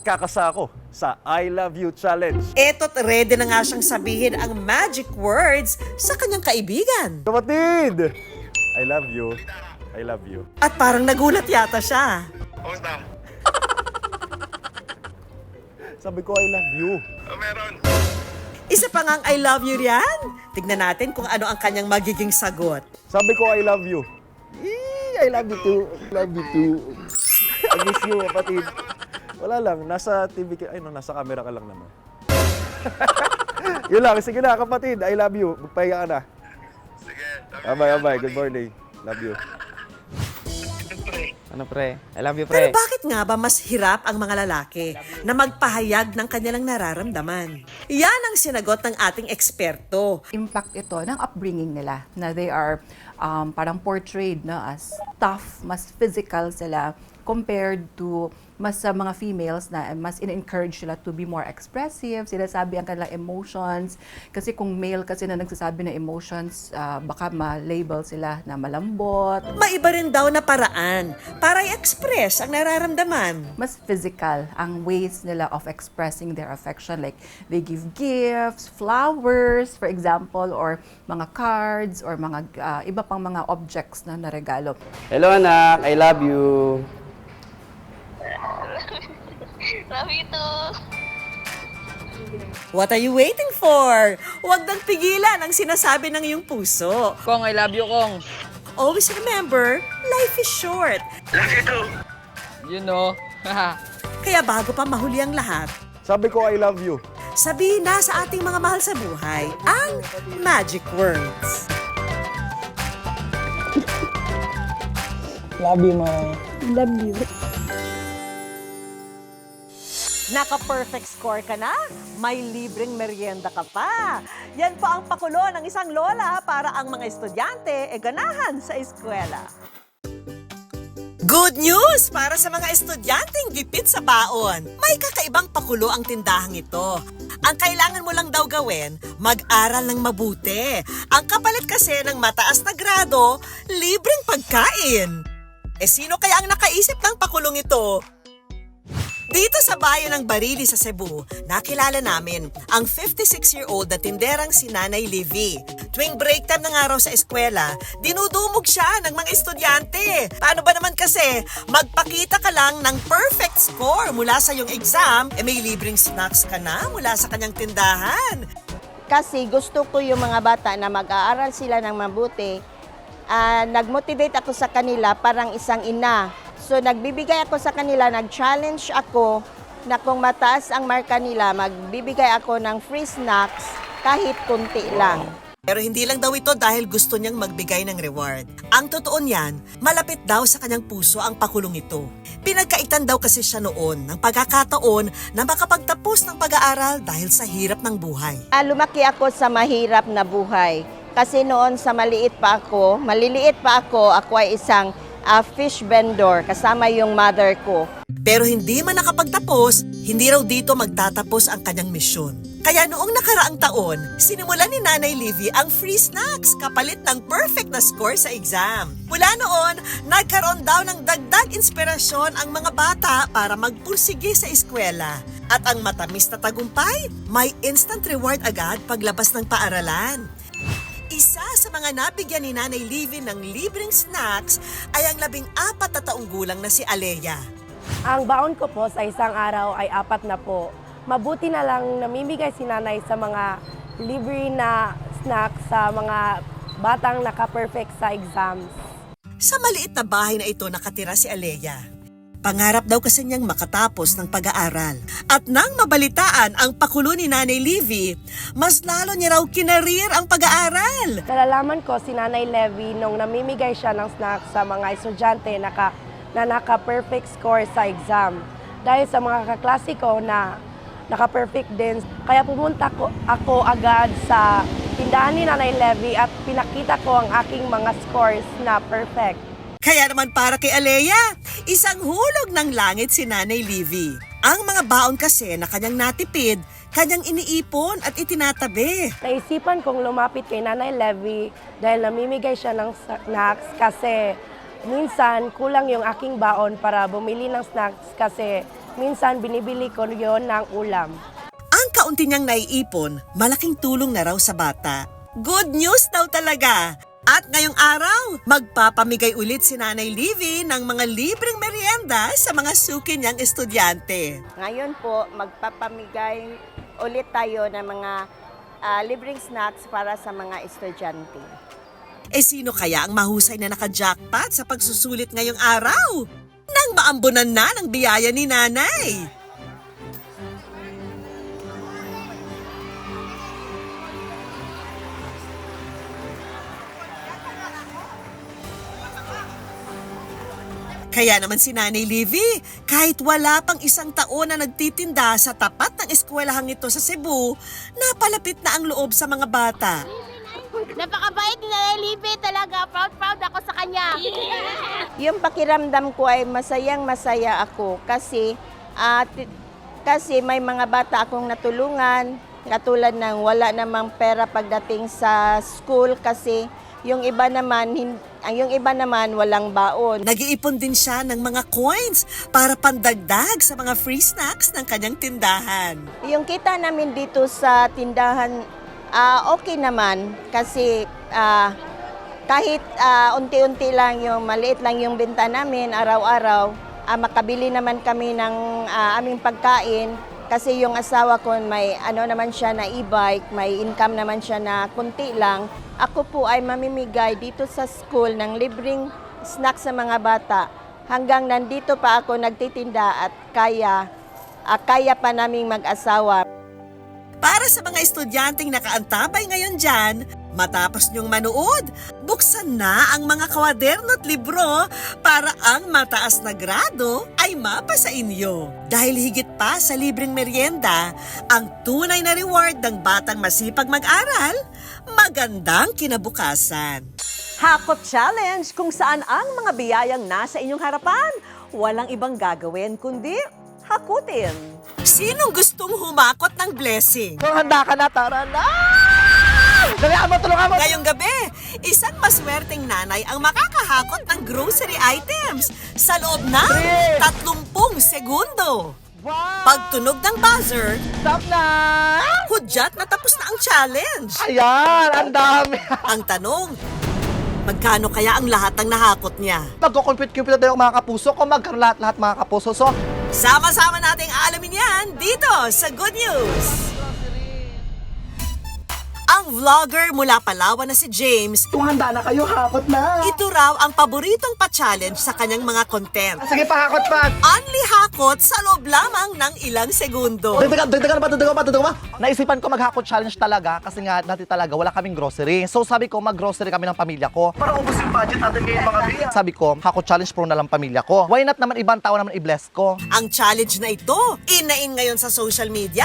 [SPEAKER 21] Kakasa ako sa I Love You Challenge.
[SPEAKER 6] Eto't ready na nga siyang sabihin ang magic words sa kanyang kaibigan.
[SPEAKER 21] Kapatid! I love you. I love you.
[SPEAKER 6] At parang nagulat yata siya.
[SPEAKER 21] Sabi ko, I love you.
[SPEAKER 16] Meron.
[SPEAKER 6] Isa pa ngang I love you riyan. Tignan natin kung ano ang kanyang magiging sagot.
[SPEAKER 21] Sabi ko, I love you. I love you too. Love you too. I miss you, kapatid. Wala lang, nasa TV, nasa camera ka lang naman. Yun lang, sige na kapatid, I love you. Magpahinga ka na.
[SPEAKER 16] Sige.
[SPEAKER 21] Bye-bye, good morning. Love you.
[SPEAKER 19] Ano pre? I love you
[SPEAKER 6] Pero
[SPEAKER 19] pre.
[SPEAKER 6] bakit nga ba mas hirap ang mga lalaki na magpahayag ng kanilang nararamdaman? Yan ang sinagot ng ating eksperto.
[SPEAKER 22] Impact ito ng upbringing nila na they are parang portrayed as tough, mas physical sila compared to mas sa mga females na mas in-encourage sila to be more expressive, sinasabi ang kanilang emotions. Kasi kung male kasi na nagsasabi ng emotions, baka ma-label sila na malambot.
[SPEAKER 6] Maiba rin daw na paraan para i-express ang nararamdaman.
[SPEAKER 22] Mas physical ang ways nila of expressing their affection. Like, they give gifts, flowers, for example, or mga cards, or mga iba pang mga objects na regalo.
[SPEAKER 19] Hello anak, I love you.
[SPEAKER 20] Love you too.
[SPEAKER 6] What are you waiting for? Huwag nang pigilan ang sinasabi ng iyong puso.
[SPEAKER 19] Kong, I love you, Kong.
[SPEAKER 6] Always remember, life is short.
[SPEAKER 16] Love you too.
[SPEAKER 19] You know.
[SPEAKER 6] Kaya bago pa mahuli ang lahat,
[SPEAKER 21] Sabi ko, I love you.
[SPEAKER 6] sabihin na sa ating mga mahal sa buhay ang magic words.
[SPEAKER 10] Love you, Ma.
[SPEAKER 2] Love you.
[SPEAKER 1] Naka-perfect score ka na? May libreng merienda ka pa. Yan po ang pakulo ng isang lola para ang mga estudyante ganahan sa eskwela.
[SPEAKER 6] Good news para sa mga estudyanteng gipit sa baon. May kakaibang pakulo ang tindahang ito. Ang kailangan mo lang daw gawin, mag-aral ng mabuti. Ang kapalit kasi ng mataas na grado, libreng pagkain. Sino kaya ang nakaisip ng pakulong ito? Dito sa bayan ng Barili sa Cebu, nakilala namin ang 56-year-old na tinderang si Nanay Livy. Tuwing break time ng araw sa eskwela, dinudumog siya ng mga estudyante. Paano ba naman kasi, magpakita ka lang ng perfect score mula sa iyong exam, may libreng snacks ka na mula sa kanyang tindahan.
[SPEAKER 5] Kasi gusto ko yung mga bata na mag-aaral sila ng mabuti. Nag-motivate ako sa kanila parang isang ina. So nagbibigay ako sa kanila, nag-challenge ako na kung mataas ang marka nila, magbibigay ako ng free snacks kahit kunti lang.
[SPEAKER 6] Pero hindi lang daw ito dahil gusto niyang magbigay ng reward. Ang totoo niyan, malapit daw sa kanyang puso ang pakulong ito. Pinagkaitan daw kasi siya noon ng pagkakataon na makapagtapos ng pag-aaral dahil sa hirap ng buhay.
[SPEAKER 5] Lumaki ako sa mahirap na buhay. Kasi noon sa maliliit pa ako ay isang fish vendor kasama yung mother ko.
[SPEAKER 6] Pero hindi man nakapagtapos, hindi raw dito magtatapos ang kanyang misyon. Kaya noong nakaraang taon, sinimulan ni Nanay Livy ang free snacks kapalit ng perfect na score sa exam. Mula noon, nagkaroon daw ng dagdag inspirasyon ang mga bata para magpursige sa eskwela. At ang matamis na tagumpay, may instant reward agad paglabas ng paaralan. Isa sa mga nabigyan ni Nanay Livy ng libreng snacks ay ang 14 na taong gulang na si Alea.
[SPEAKER 2] Ang baon ko po sa isang araw ay 4 na po. Mabuti na lang namimigay si nanay sa mga libre na snacks sa mga batang naka-perfect sa exams.
[SPEAKER 6] Sa maliit na bahay na ito nakatira si Alea. Pangarap daw kasi niyang makatapos ng pag-aaral. At nang mabalitaan ang pakulo ni Nanay Livy, mas lalo niya raw kinarir ang pag-aaral.
[SPEAKER 2] Nalalaman ko si Nanay Levy nung namimigay siya ng snacks sa mga estudyante na naka-perfect score sa exam. Dahil sa mga kaklase ko na naka-perfect din. Kaya pumunta ako agad sa tindahan ni Nanay Levy at pinakita ko ang aking mga scores na perfect.
[SPEAKER 6] Kaya naman para kay Alea, isang hulog ng langit si Nanay Livy. Ang mga baon kasi na kanyang natipid, kanyang iniipon at itinatabi.
[SPEAKER 2] Naisipan kong lumapit kay Nanay Levy dahil namimigay siya ng snacks kasi minsan kulang yung aking baon para bumili ng snacks kasi minsan binibili ko yon ng ulam.
[SPEAKER 6] Ang kaunti niyang naiipon, malaking tulong na raw sa bata. Good news daw talaga! At ngayong araw, magpapamigay ulit si Nanay Livy ng mga libreng merienda sa mga suki niyang estudyante.
[SPEAKER 5] Ngayon po, magpapamigay ulit tayo ng mga libreng snacks para sa mga estudyante.
[SPEAKER 6] Sino kaya ang mahusay na naka-jackpot sa pagsusulit ngayong araw? Nang maambunan na ng biyaya ni Nanay. Kaya naman si Nanay Livy, kahit wala pang 1 taon na nagtitinda sa tapat ng eskwelahang ito sa Cebu, napalapit na ang loob sa mga bata.
[SPEAKER 5] Napakabait ni Nanay Livy talaga. Proud ako sa kanya. Yung pakiramdam ko ay masayang-masaya ako kasi may mga bata akong natulungan. Katulad ng wala namang pera pagdating sa school kasi yung iba naman walang baon.
[SPEAKER 6] Nag-iipon din siya ng mga coins para pandagdag sa mga free snacks ng kanyang tindahan.
[SPEAKER 5] Yung kita namin dito sa tindahan, okay naman kasi kahit unti-unti lang maliit lang yung benta namin araw-araw, makabili naman kami ng aming pagkain. Kasi yung asawa ko may naman siya na e-bike, may income naman siya na kunti lang. Ako po ay mamimigay dito sa school ng libreng snack sa mga bata. Hanggang nandito pa ako nagtitinda at kaya pa naming mag-asawa.
[SPEAKER 6] Para sa mga estudyanteng nakaantabay ngayon dyan, matapos nyong manood, buksan na ang mga kwaderno at libro para ang mataas na grado ay mapa sa inyo. Dahil higit pa sa libreng merienda, ang tunay na reward ng batang masipag mag-aral, magandang kinabukasan.
[SPEAKER 1] Hakot Challenge kung saan ang mga biyayang nasa inyong harapan, walang ibang gagawin kundi hakutin.
[SPEAKER 6] Sinong gustong humakot ng blessing?
[SPEAKER 21] Kung handa ka na, tara na! Dalihan mo, tulungan mo!
[SPEAKER 6] Ngayong gabi, isang maswerteng nanay ang makakahakot ng grocery items sa loob ng 30 segundo.
[SPEAKER 21] Wow!
[SPEAKER 6] Pagtunog ng buzzer,
[SPEAKER 21] stop na!
[SPEAKER 6] Hudyat na tapos na ang challenge.
[SPEAKER 21] Ayan, ang dami!
[SPEAKER 6] Ang tanong, magkano kaya ang lahat ng nahakot niya?
[SPEAKER 21] Magkukumpit-kumpit tayo mga kapuso kung magkaroon lahat mga kapuso. So,
[SPEAKER 6] sama-sama nating aalamin yan dito sa Good News. Ang vlogger mula Palawan na si James,
[SPEAKER 21] kung handa na kayo, hakot na!
[SPEAKER 6] ito raw ang paboritong pa-challenge sa kanyang mga content.
[SPEAKER 21] Sige, pahakot pa!
[SPEAKER 6] Only hakot sa loob lamang ng ilang segundo.
[SPEAKER 21] Dagdagan ba? Naisipan ko mag-hakot challenge talaga kasi nga dati talaga wala kaming grocery. So sabi ko mag-grocery kami ng pamilya ko. Para ubos yung budget natin ngayon mga biya. Sabi ko, hakot challenge pro na lang pamilya ko. Why not naman ibang tao naman i-bless ko?
[SPEAKER 6] Ang challenge na ito, in ngayon sa social media.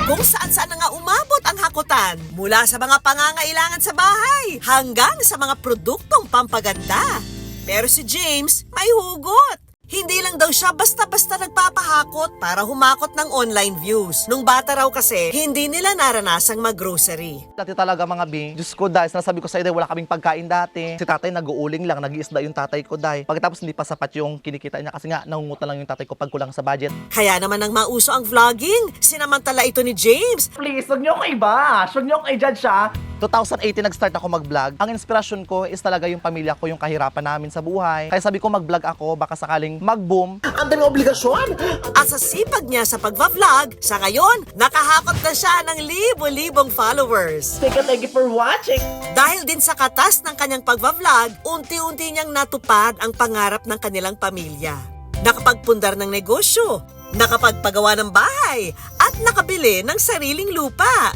[SPEAKER 6] Kung saan-saan na nga umabot ang hakutan, mula sa mga pangangailangan sa bahay hanggang sa mga produktong pampaganda. Pero si James may hugot. Hindi lang daw siya basta-basta nagpapahakot para humakot ng online views. Nung bata raw kasi, hindi nila naranasang mag-grocery.
[SPEAKER 21] Dati talaga mga bi, Diyos ko dahil sinasabi ko sa iyo, wala kaming pagkain dati. Si tatay nag-uuling lang, nag-iisda yung tatay ko dahil. Pagkatapos hindi pa sapat yung kinikita niya kasi nga nangungutan lang yung tatay ko pag kulang sa budget.
[SPEAKER 6] Kaya naman nang mauso ang vlogging, sinamantala ito ni James.
[SPEAKER 21] Please, huwag niyo akong i-bash, huwag niyo akong i-judge siya. 2018 nag-start ako mag-vlog. Ang inspirasyon ko is talaga yung pamilya ko, yung kahirapan namin sa buhay. Kaya sabi ko mag-vlog ako, baka sakaling mag-boom. Ang daming obligasyon!
[SPEAKER 6] At sa sipag niya sa pagva-vlog, sa ngayon, nakahakot na siya ng libo-libong followers.
[SPEAKER 21] Thank you for watching!
[SPEAKER 6] Dahil din sa katas ng kanyang pagva-vlog, unti-unti niyang natupad ang pangarap ng kanilang pamilya. Nakapagpundar ng negosyo, nakapagpagawa ng bahay, at nakabili ng sariling lupa.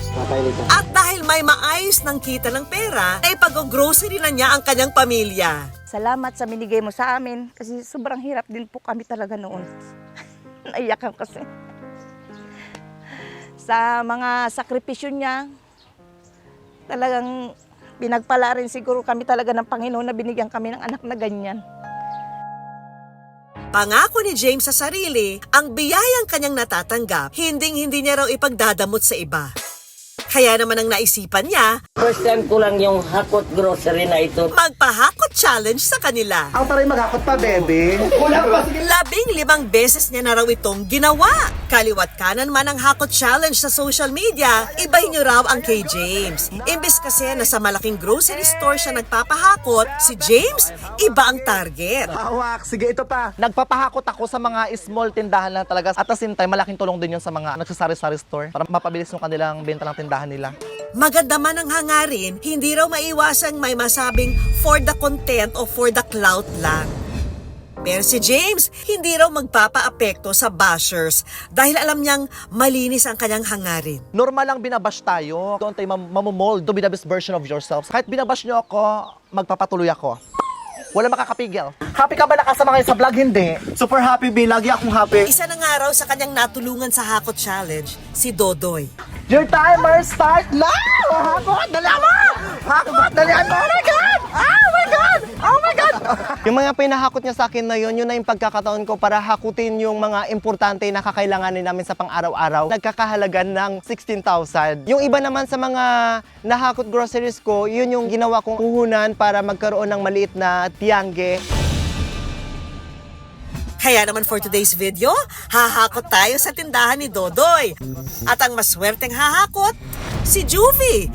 [SPEAKER 6] At dahil may maayos ng kita ng pera, ay pag-grocery na niya ang kanyang pamilya.
[SPEAKER 5] Salamat sa binigay mo sa amin kasi sobrang hirap din po kami talaga noon. Naiyakan kasi. Sa mga sakripisyo niya, talagang pinagpala rin siguro kami talaga ng Panginoon na binigyan kami ng anak na ganyan.
[SPEAKER 6] Pangako ni James sa sarili, ang biyayang kanyang natatanggap, hinding-hindi niya raw ipagdadamot sa iba. Kaya naman ang naisipan niya,
[SPEAKER 9] first time ko lang yung hakot grocery na ito.
[SPEAKER 6] Magpahakot challenge sa kanila.
[SPEAKER 21] Ang taray maghakot pa, bebe.
[SPEAKER 6] 15 beses niya na raw itong ginawa. Kaliwat kanan man ang hakot challenge sa social media, ibay niyo raw ang kay James. Imbes kasi na sa malaking grocery store siya nagpapahakot, si James, iba ang target.
[SPEAKER 21] Hawak, sige ito pa. Nagpapahakot ako sa mga small tindahan lang talaga. At the same time, malaking tulong din yun sa mga nagsasari-sari store para mapabilis yung kanilang benta ng tindahan nila.
[SPEAKER 6] Maganda man ang hangarin, hindi raw maiwasang may masabing for the content o for the clout lang. Pero si James, hindi raw magpapa-apekto sa bashers dahil alam niyang malinis ang kanyang hangarin.
[SPEAKER 21] Normal lang binabash tayo. Doon tayo mamumold to be the best version of yourself. Kahit binabash niyo ako, magpapatuloy ako. Wala makakapigil. Happy ka ba nakasama kayo sa vlog? Hindi. Super happy, B. Lagi akong happy.
[SPEAKER 6] Isa na nga raw sa kanyang natulungan sa Hakot Challenge, si Dodoy.
[SPEAKER 21] Your timer start now! Hakot! Dalihan mo! Hakot! Dalihan mo! Oh my God! Oh my God! Oh my God! Yung mga pinahakot niya sa akin na yun na yung pagkakataon ko para hakutin yung mga importante na kakailanganin namin sa pang-araw-araw. Nagkakahalaga ng 16,000. Yung iba naman sa mga nahakot groceries ko, yun yung ginawa kong puhunan para magkaroon ng maliit na tiangge.
[SPEAKER 6] Kaya naman for today's video, hahakot tayo sa tindahan ni Dodoy. At ang maswerteng hahakot, si Juvie.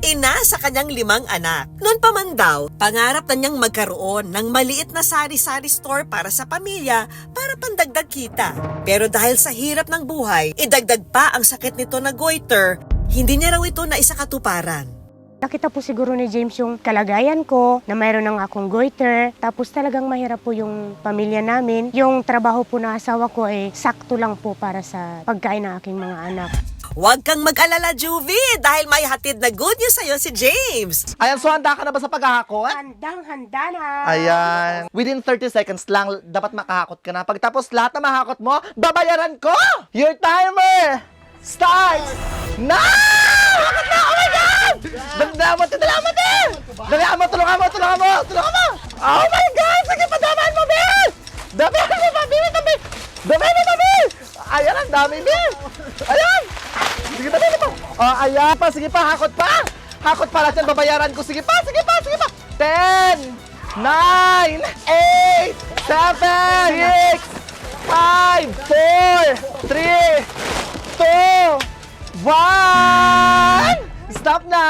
[SPEAKER 1] ina sa kanyang 5 anak. Noon pa man daw, pangarap na niyang magkaroon ng maliit na sari-sari store para sa pamilya para pandagdag kita. Pero dahil sa hirap ng buhay, idagdag pa ang sakit nito na goiter, hindi niya raw ito na isakatuparan.
[SPEAKER 2] Nakita po siguro ni James yung kalagayan ko, na mayroon ng akong goiter, tapos talagang mahirap po yung pamilya namin. Yung trabaho po ng asawa ko ay sakto lang po para sa pagkain ng aking mga anak.
[SPEAKER 1] Huwag kang mag-alala, Juvie, dahil may hatid na good news sa'yo si James.
[SPEAKER 21] Ayan, so handa ka na ba sa paghahakot?
[SPEAKER 2] Handang-handa na!
[SPEAKER 21] Ayan. Within 30 seconds lang, dapat makahakot ka na. Pagtapos lahat na mahakot mo, babayaran ko! Your timer starts now! Hakot na! Oh my God! Dalihan mo! Tulungan mo! Oh my God! Sige, padamaan mo, Bill! Damihan mo pa, Bill! Damihan mo pa, Bill! Ayan, ang dami, Bill! Ayan! Sige, damihan mo! Oh, ayan pa! Sige pa, hakot pa! Hakot pa lahat yan, babayaran ko! Sige pa! 10, 9, 8, 7, 6, 5, 4, 3, 2, 1! Stop na!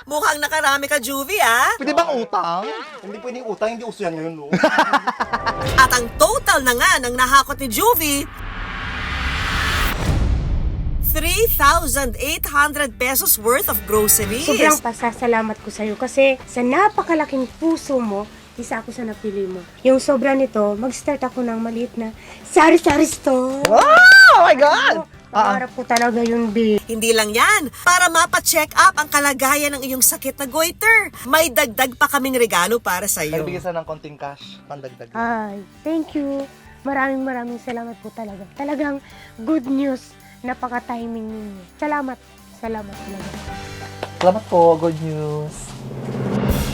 [SPEAKER 1] Mukhang nakarami ka, Juvie, ah.
[SPEAKER 21] Pwede bang utang? Hindi pwedeng utang, hindi uso yan ngayon, no?
[SPEAKER 1] At ang total na nga ng nahakot ni Juvie, 3,800 pesos worth of groceries.
[SPEAKER 2] Sobrang pasasalamat ko sa'yo kasi sa napakalaking puso mo, isa ako sa napili mo. Yung sobra nito, mag-start ako ng maliit na sari-sari store.
[SPEAKER 21] Wow! Oh my God!
[SPEAKER 2] Pangarap ko talaga yun, B.
[SPEAKER 1] Hindi lang yan, para mapa-check up ang kalagayan ng iyong sakit na goiter. May dagdag pa kaming regalo para sa iyo.
[SPEAKER 21] Nagbigay sa ng konting cash, pandagdag.
[SPEAKER 2] Ay, thank you. Maraming salamat po talaga. Talagang good news. Napaka-timing ninyo. Salamat talaga.
[SPEAKER 21] Salamat po, good news.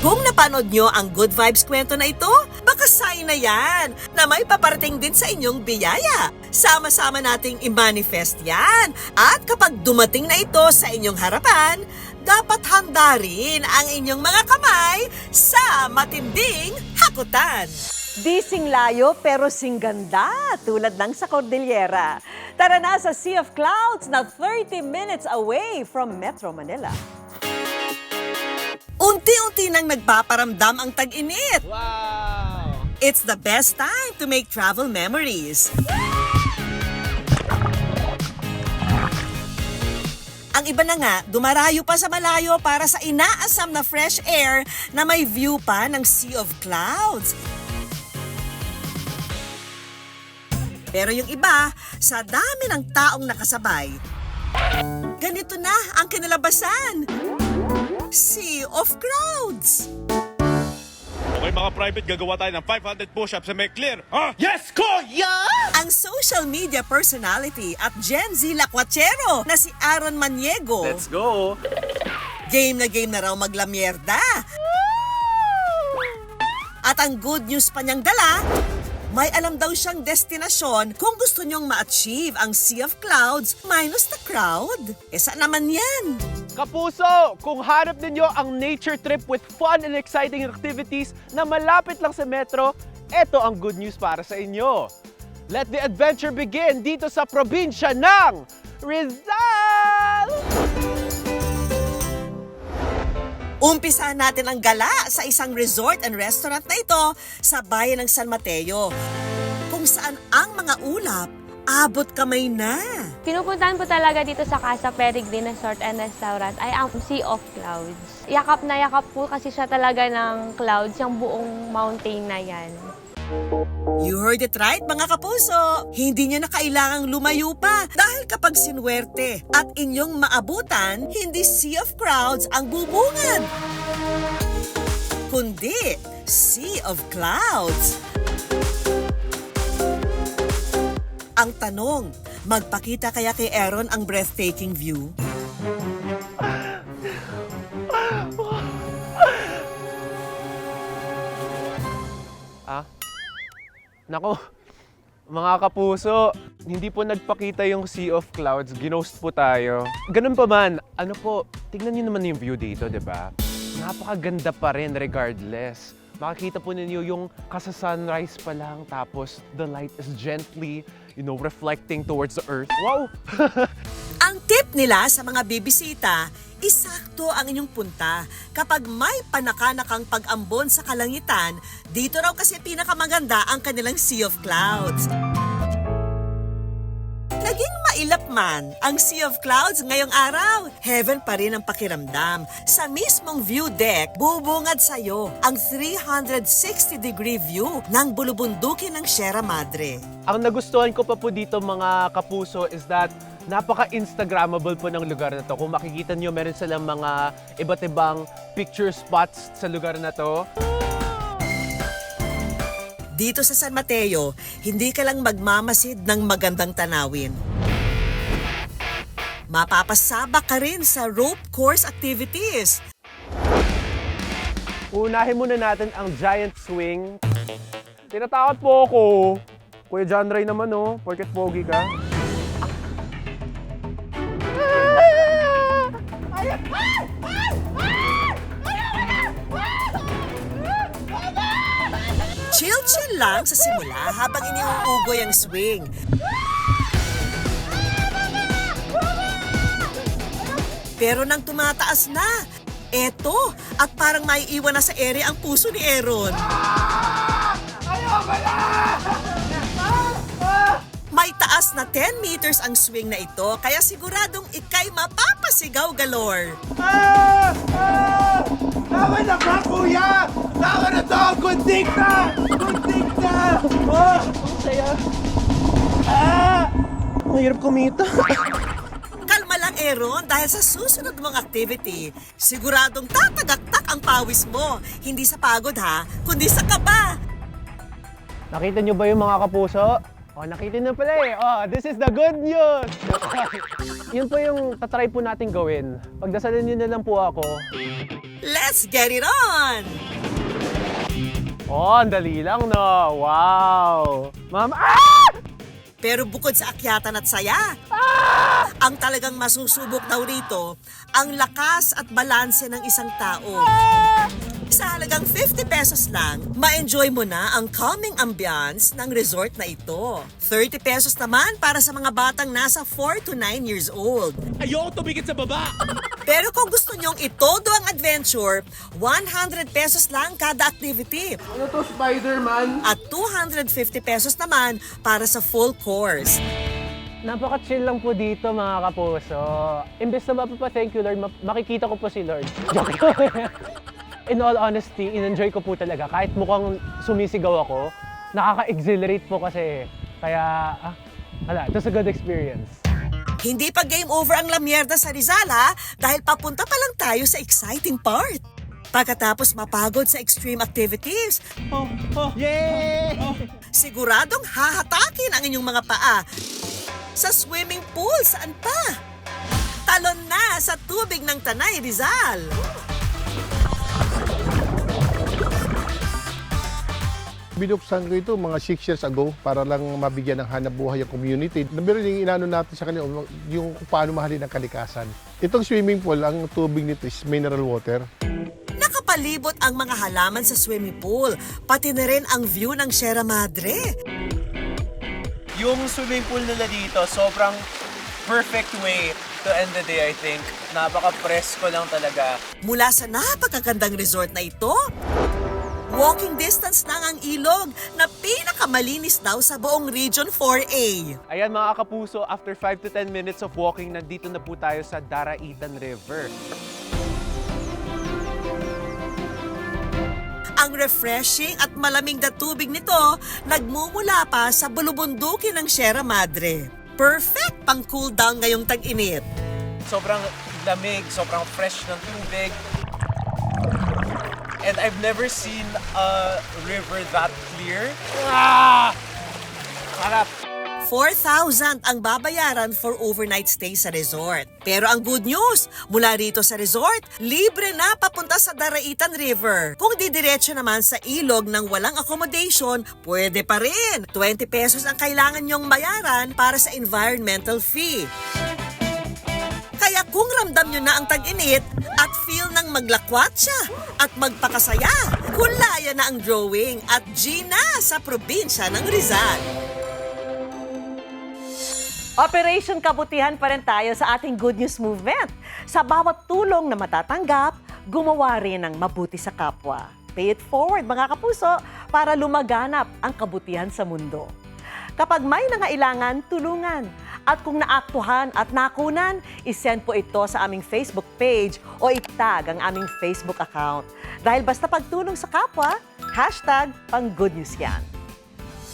[SPEAKER 1] Kung napanood nyo ang Good Vibes kwento na ito, baka sign na yan na may paparating din sa inyong biyaya. Sama-sama nating i-manifest yan. At kapag dumating na ito sa inyong harapan, dapat handa rin ang inyong mga kamay sa matinding hakutan.
[SPEAKER 3] Di sing layo pero sing ganda, tulad ng sa Cordillera. Tara na sa Sea of Clouds na 30 minutes away from Metro Manila.
[SPEAKER 1] Unti-unti nang nagpaparamdam ang tag-init. Wow! It's the best time to make travel memories. Ang iba na nga, dumarayo pa sa malayo para sa inaasam na fresh air na may view pa ng Sea of Clouds. Pero yung iba, sa dami ng taong nakasabay, ganito na ang kinalabasan. Sea of Crowds!
[SPEAKER 11] Okay mga private, gagawa tayo ng 500 push-ups sa may clear. Ah! Yes, Kuya!
[SPEAKER 1] Ang social media personality at Gen Z lakwachero na si Aaron Maniego.
[SPEAKER 11] Let's go!
[SPEAKER 1] Game na raw maglamierda. At ang good news pa niyang dala, may alam daw siyang destinasyon kung gusto niyong ma-achieve ang Sea of Clouds minus the crowd. Saan naman yan?
[SPEAKER 23] Kapuso, kung hanap ninyo ang nature trip with fun and exciting activities na malapit lang sa metro, eto ang good news para sa inyo. Let the adventure begin dito sa probinsya ng Rizal!
[SPEAKER 1] Umpisahan natin ang gala sa isang resort and restaurant na ito sa bayan ng San Mateo, kung saan ang mga ulap abot kamay na.
[SPEAKER 24] Pinupuntahan po talaga dito sa Casa Peregrine Resort and Restaurant ay ang Sea of Clouds. Yakap na yakap po kasi siya talaga ng clouds, yung buong mountain na yan.
[SPEAKER 1] You heard it right, mga kapuso. Hindi nyo na kailangang lumayo pa dahil kapag sinwerte at inyong maabutan, hindi Sea of Crowds ang bubungad, kundi Sea of Clouds. Ang tanong, magpakita kaya kay Aaron ang breathtaking view?
[SPEAKER 23] Nako, mga kapuso, hindi po nagpakita yung Sea of Clouds, ginost po tayo. Ganun pa man, ano po, tignan niyo naman yung view dito, di ba? Napakaganda pa rin regardless. Makikita po ninyo yung kasa-sunrise pa lang, tapos the light is gently, reflecting towards the earth. Wow!
[SPEAKER 1] Ang
[SPEAKER 6] Ang tip nila sa mga bibisita, isakto ang inyong punta. Kapag may panakanakang pag-ambon sa kalangitan, dito raw kasi pinakamaganda ang kanilang Sea of Clouds. Naging mailap man ang Sea of Clouds ngayong araw. Heaven pa rin ang pakiramdam. Sa mismong view deck, bubungad sa'yo ang 360-degree view ng bulubundukin ng Sierra Madre.
[SPEAKER 23] Ang nagustuhan ko pa po dito mga kapuso is that napaka-instagrammable po ng lugar na to. Kung makikita nyo, meron silang mga iba't ibang picture spots sa lugar na to.
[SPEAKER 6] Dito sa San Mateo, hindi ka lang magmamasid ng magandang tanawin. Mapapasabak ka rin sa rope course activities.
[SPEAKER 23] Unahin muna natin ang giant swing. Tinatakot po ako. Kuya John Ray naman oh, porket pogi ka.
[SPEAKER 6] Chill-chill lang sa simula habang iniuugoy ang swing. Pero nang tumataas na, eto, at parang maiiwan na sa ere ang puso ni Aaron. May taas na 10 meters ang swing na ito, kaya siguradong ikay mapapasigaw galore.
[SPEAKER 18] Tama na ba, kuya? Tama na to! Kuntik na! Kuntik na! Oh! Ang saya!
[SPEAKER 23] Mahirap kumita.
[SPEAKER 6] Kalma lang, Aaron, dahil sa susunod mong activity, siguradong tatagaktak ang pawis mo. Hindi sa pagod ha, kundi sa kaba.
[SPEAKER 23] Nakita nyo ba yung mga kapuso? Oh, nakita nyo pala eh. Oh, this is the good news! Yun po yung tatry po natin gawin. Pagdasalan nyo na lang po ako.
[SPEAKER 6] Let's get it on!
[SPEAKER 23] Oh, ang dali lang no. Wow! Ma'am,
[SPEAKER 6] Pero bukod sa akyatan at saya, ang talagang masusubok daw rito, ang lakas at balanse ng isang tao. Sa halagang 50 pesos lang, ma-enjoy mo na ang calming ambiance ng resort na ito. 30 pesos naman para sa mga batang nasa 4 to 9 years old.
[SPEAKER 11] Ayoko tumikit sa baba!
[SPEAKER 6] Pero kung gusto nyong itodo ang adventure, 100 pesos lang kada activity.
[SPEAKER 23] Ano to, Spider-Man?
[SPEAKER 6] At 250 pesos naman para sa full course.
[SPEAKER 23] Napaka-chill lang po dito mga kapuso. Imbes na mapapa-thank you Lord, makikita ko po si Lord. In all honesty, in-enjoy ko po talaga. Kahit mukhang sumisigaw ako, nakaka-exhilarate po kasi. Kaya, it was a good experience.
[SPEAKER 6] Hindi pa game over ang lamierda sa Rizal ha, dahil papunta pa lang tayo sa exciting part. Pagkatapos mapagod sa extreme activities, siguradong hahatakin ang inyong mga paa sa swimming pool, saan pa? Talon na sa tubig ng Tanay, Rizal.
[SPEAKER 7] Binuksan ko ito mga 6 years ago para lang mabigyan ng hanap buhay ang community. Pero yung inano natin sa kanila, yung kung paano mahalin ang kalikasan. Itong swimming pool, ang tubig nito is mineral water.
[SPEAKER 6] Nakapalibot ang mga halaman sa swimming pool, pati na rin ang view ng Sierra Madre.
[SPEAKER 23] Yung swimming pool nila dito, sobrang perfect way to end the day, I think. Napaka-presko lang talaga.
[SPEAKER 6] Mula sa napakagandang resort na ito, walking distance lang ang ilog na pinakamalinis daw sa buong Region 4A.
[SPEAKER 23] Ayan mga kapuso, after 5 to 10 minutes of walking, nandito na po tayo sa Daraitan River.
[SPEAKER 6] Ang refreshing at malamig na tubig nito nagmumula pa sa bulubundukin ng Sierra Madre. Perfect pang cool down ngayong tag-init.
[SPEAKER 23] Sobrang lamig, sobrang fresh ng tubig. And I've never seen a river that clear. Harap!
[SPEAKER 6] 4,000 ang babayaran for overnight stay sa resort. Pero ang good news, mula rito sa resort, libre na papunta sa Daraitan River. Kung didiretso naman sa ilog ng walang accommodation, pwede pa rin. 20 pesos ang kailangan nyong bayaran para sa environmental fee. Kaya kung ramdam nyo na ang tag-init at feel ng maglakwatsa at magpakasaya, kulaya na ang drawing at Gina sa probinsya ng Rizal.
[SPEAKER 3] Operation Kabutihan pa rin tayo sa ating Good News Movement. Sa bawat tulong na matatanggap, gumawa rin ng mabuti sa kapwa. Pay it forward mga kapuso para lumaganap ang kabutihan sa mundo. Kapag may nangailangan, tulungan. At kung naaktuhan at nakunan, isend po ito sa aming Facebook page o itag ang aming Facebook account. Dahil basta pagtulong sa kapwa, #pang-good news yan.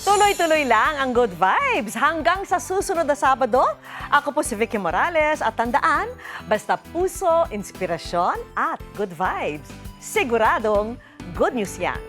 [SPEAKER 3] Tuloy-tuloy lang ang good vibes hanggang sa susunod na Sabado. Ako po si Vicky Morales at tandaan, basta puso, inspirasyon at good vibes. Siguradong good news yan.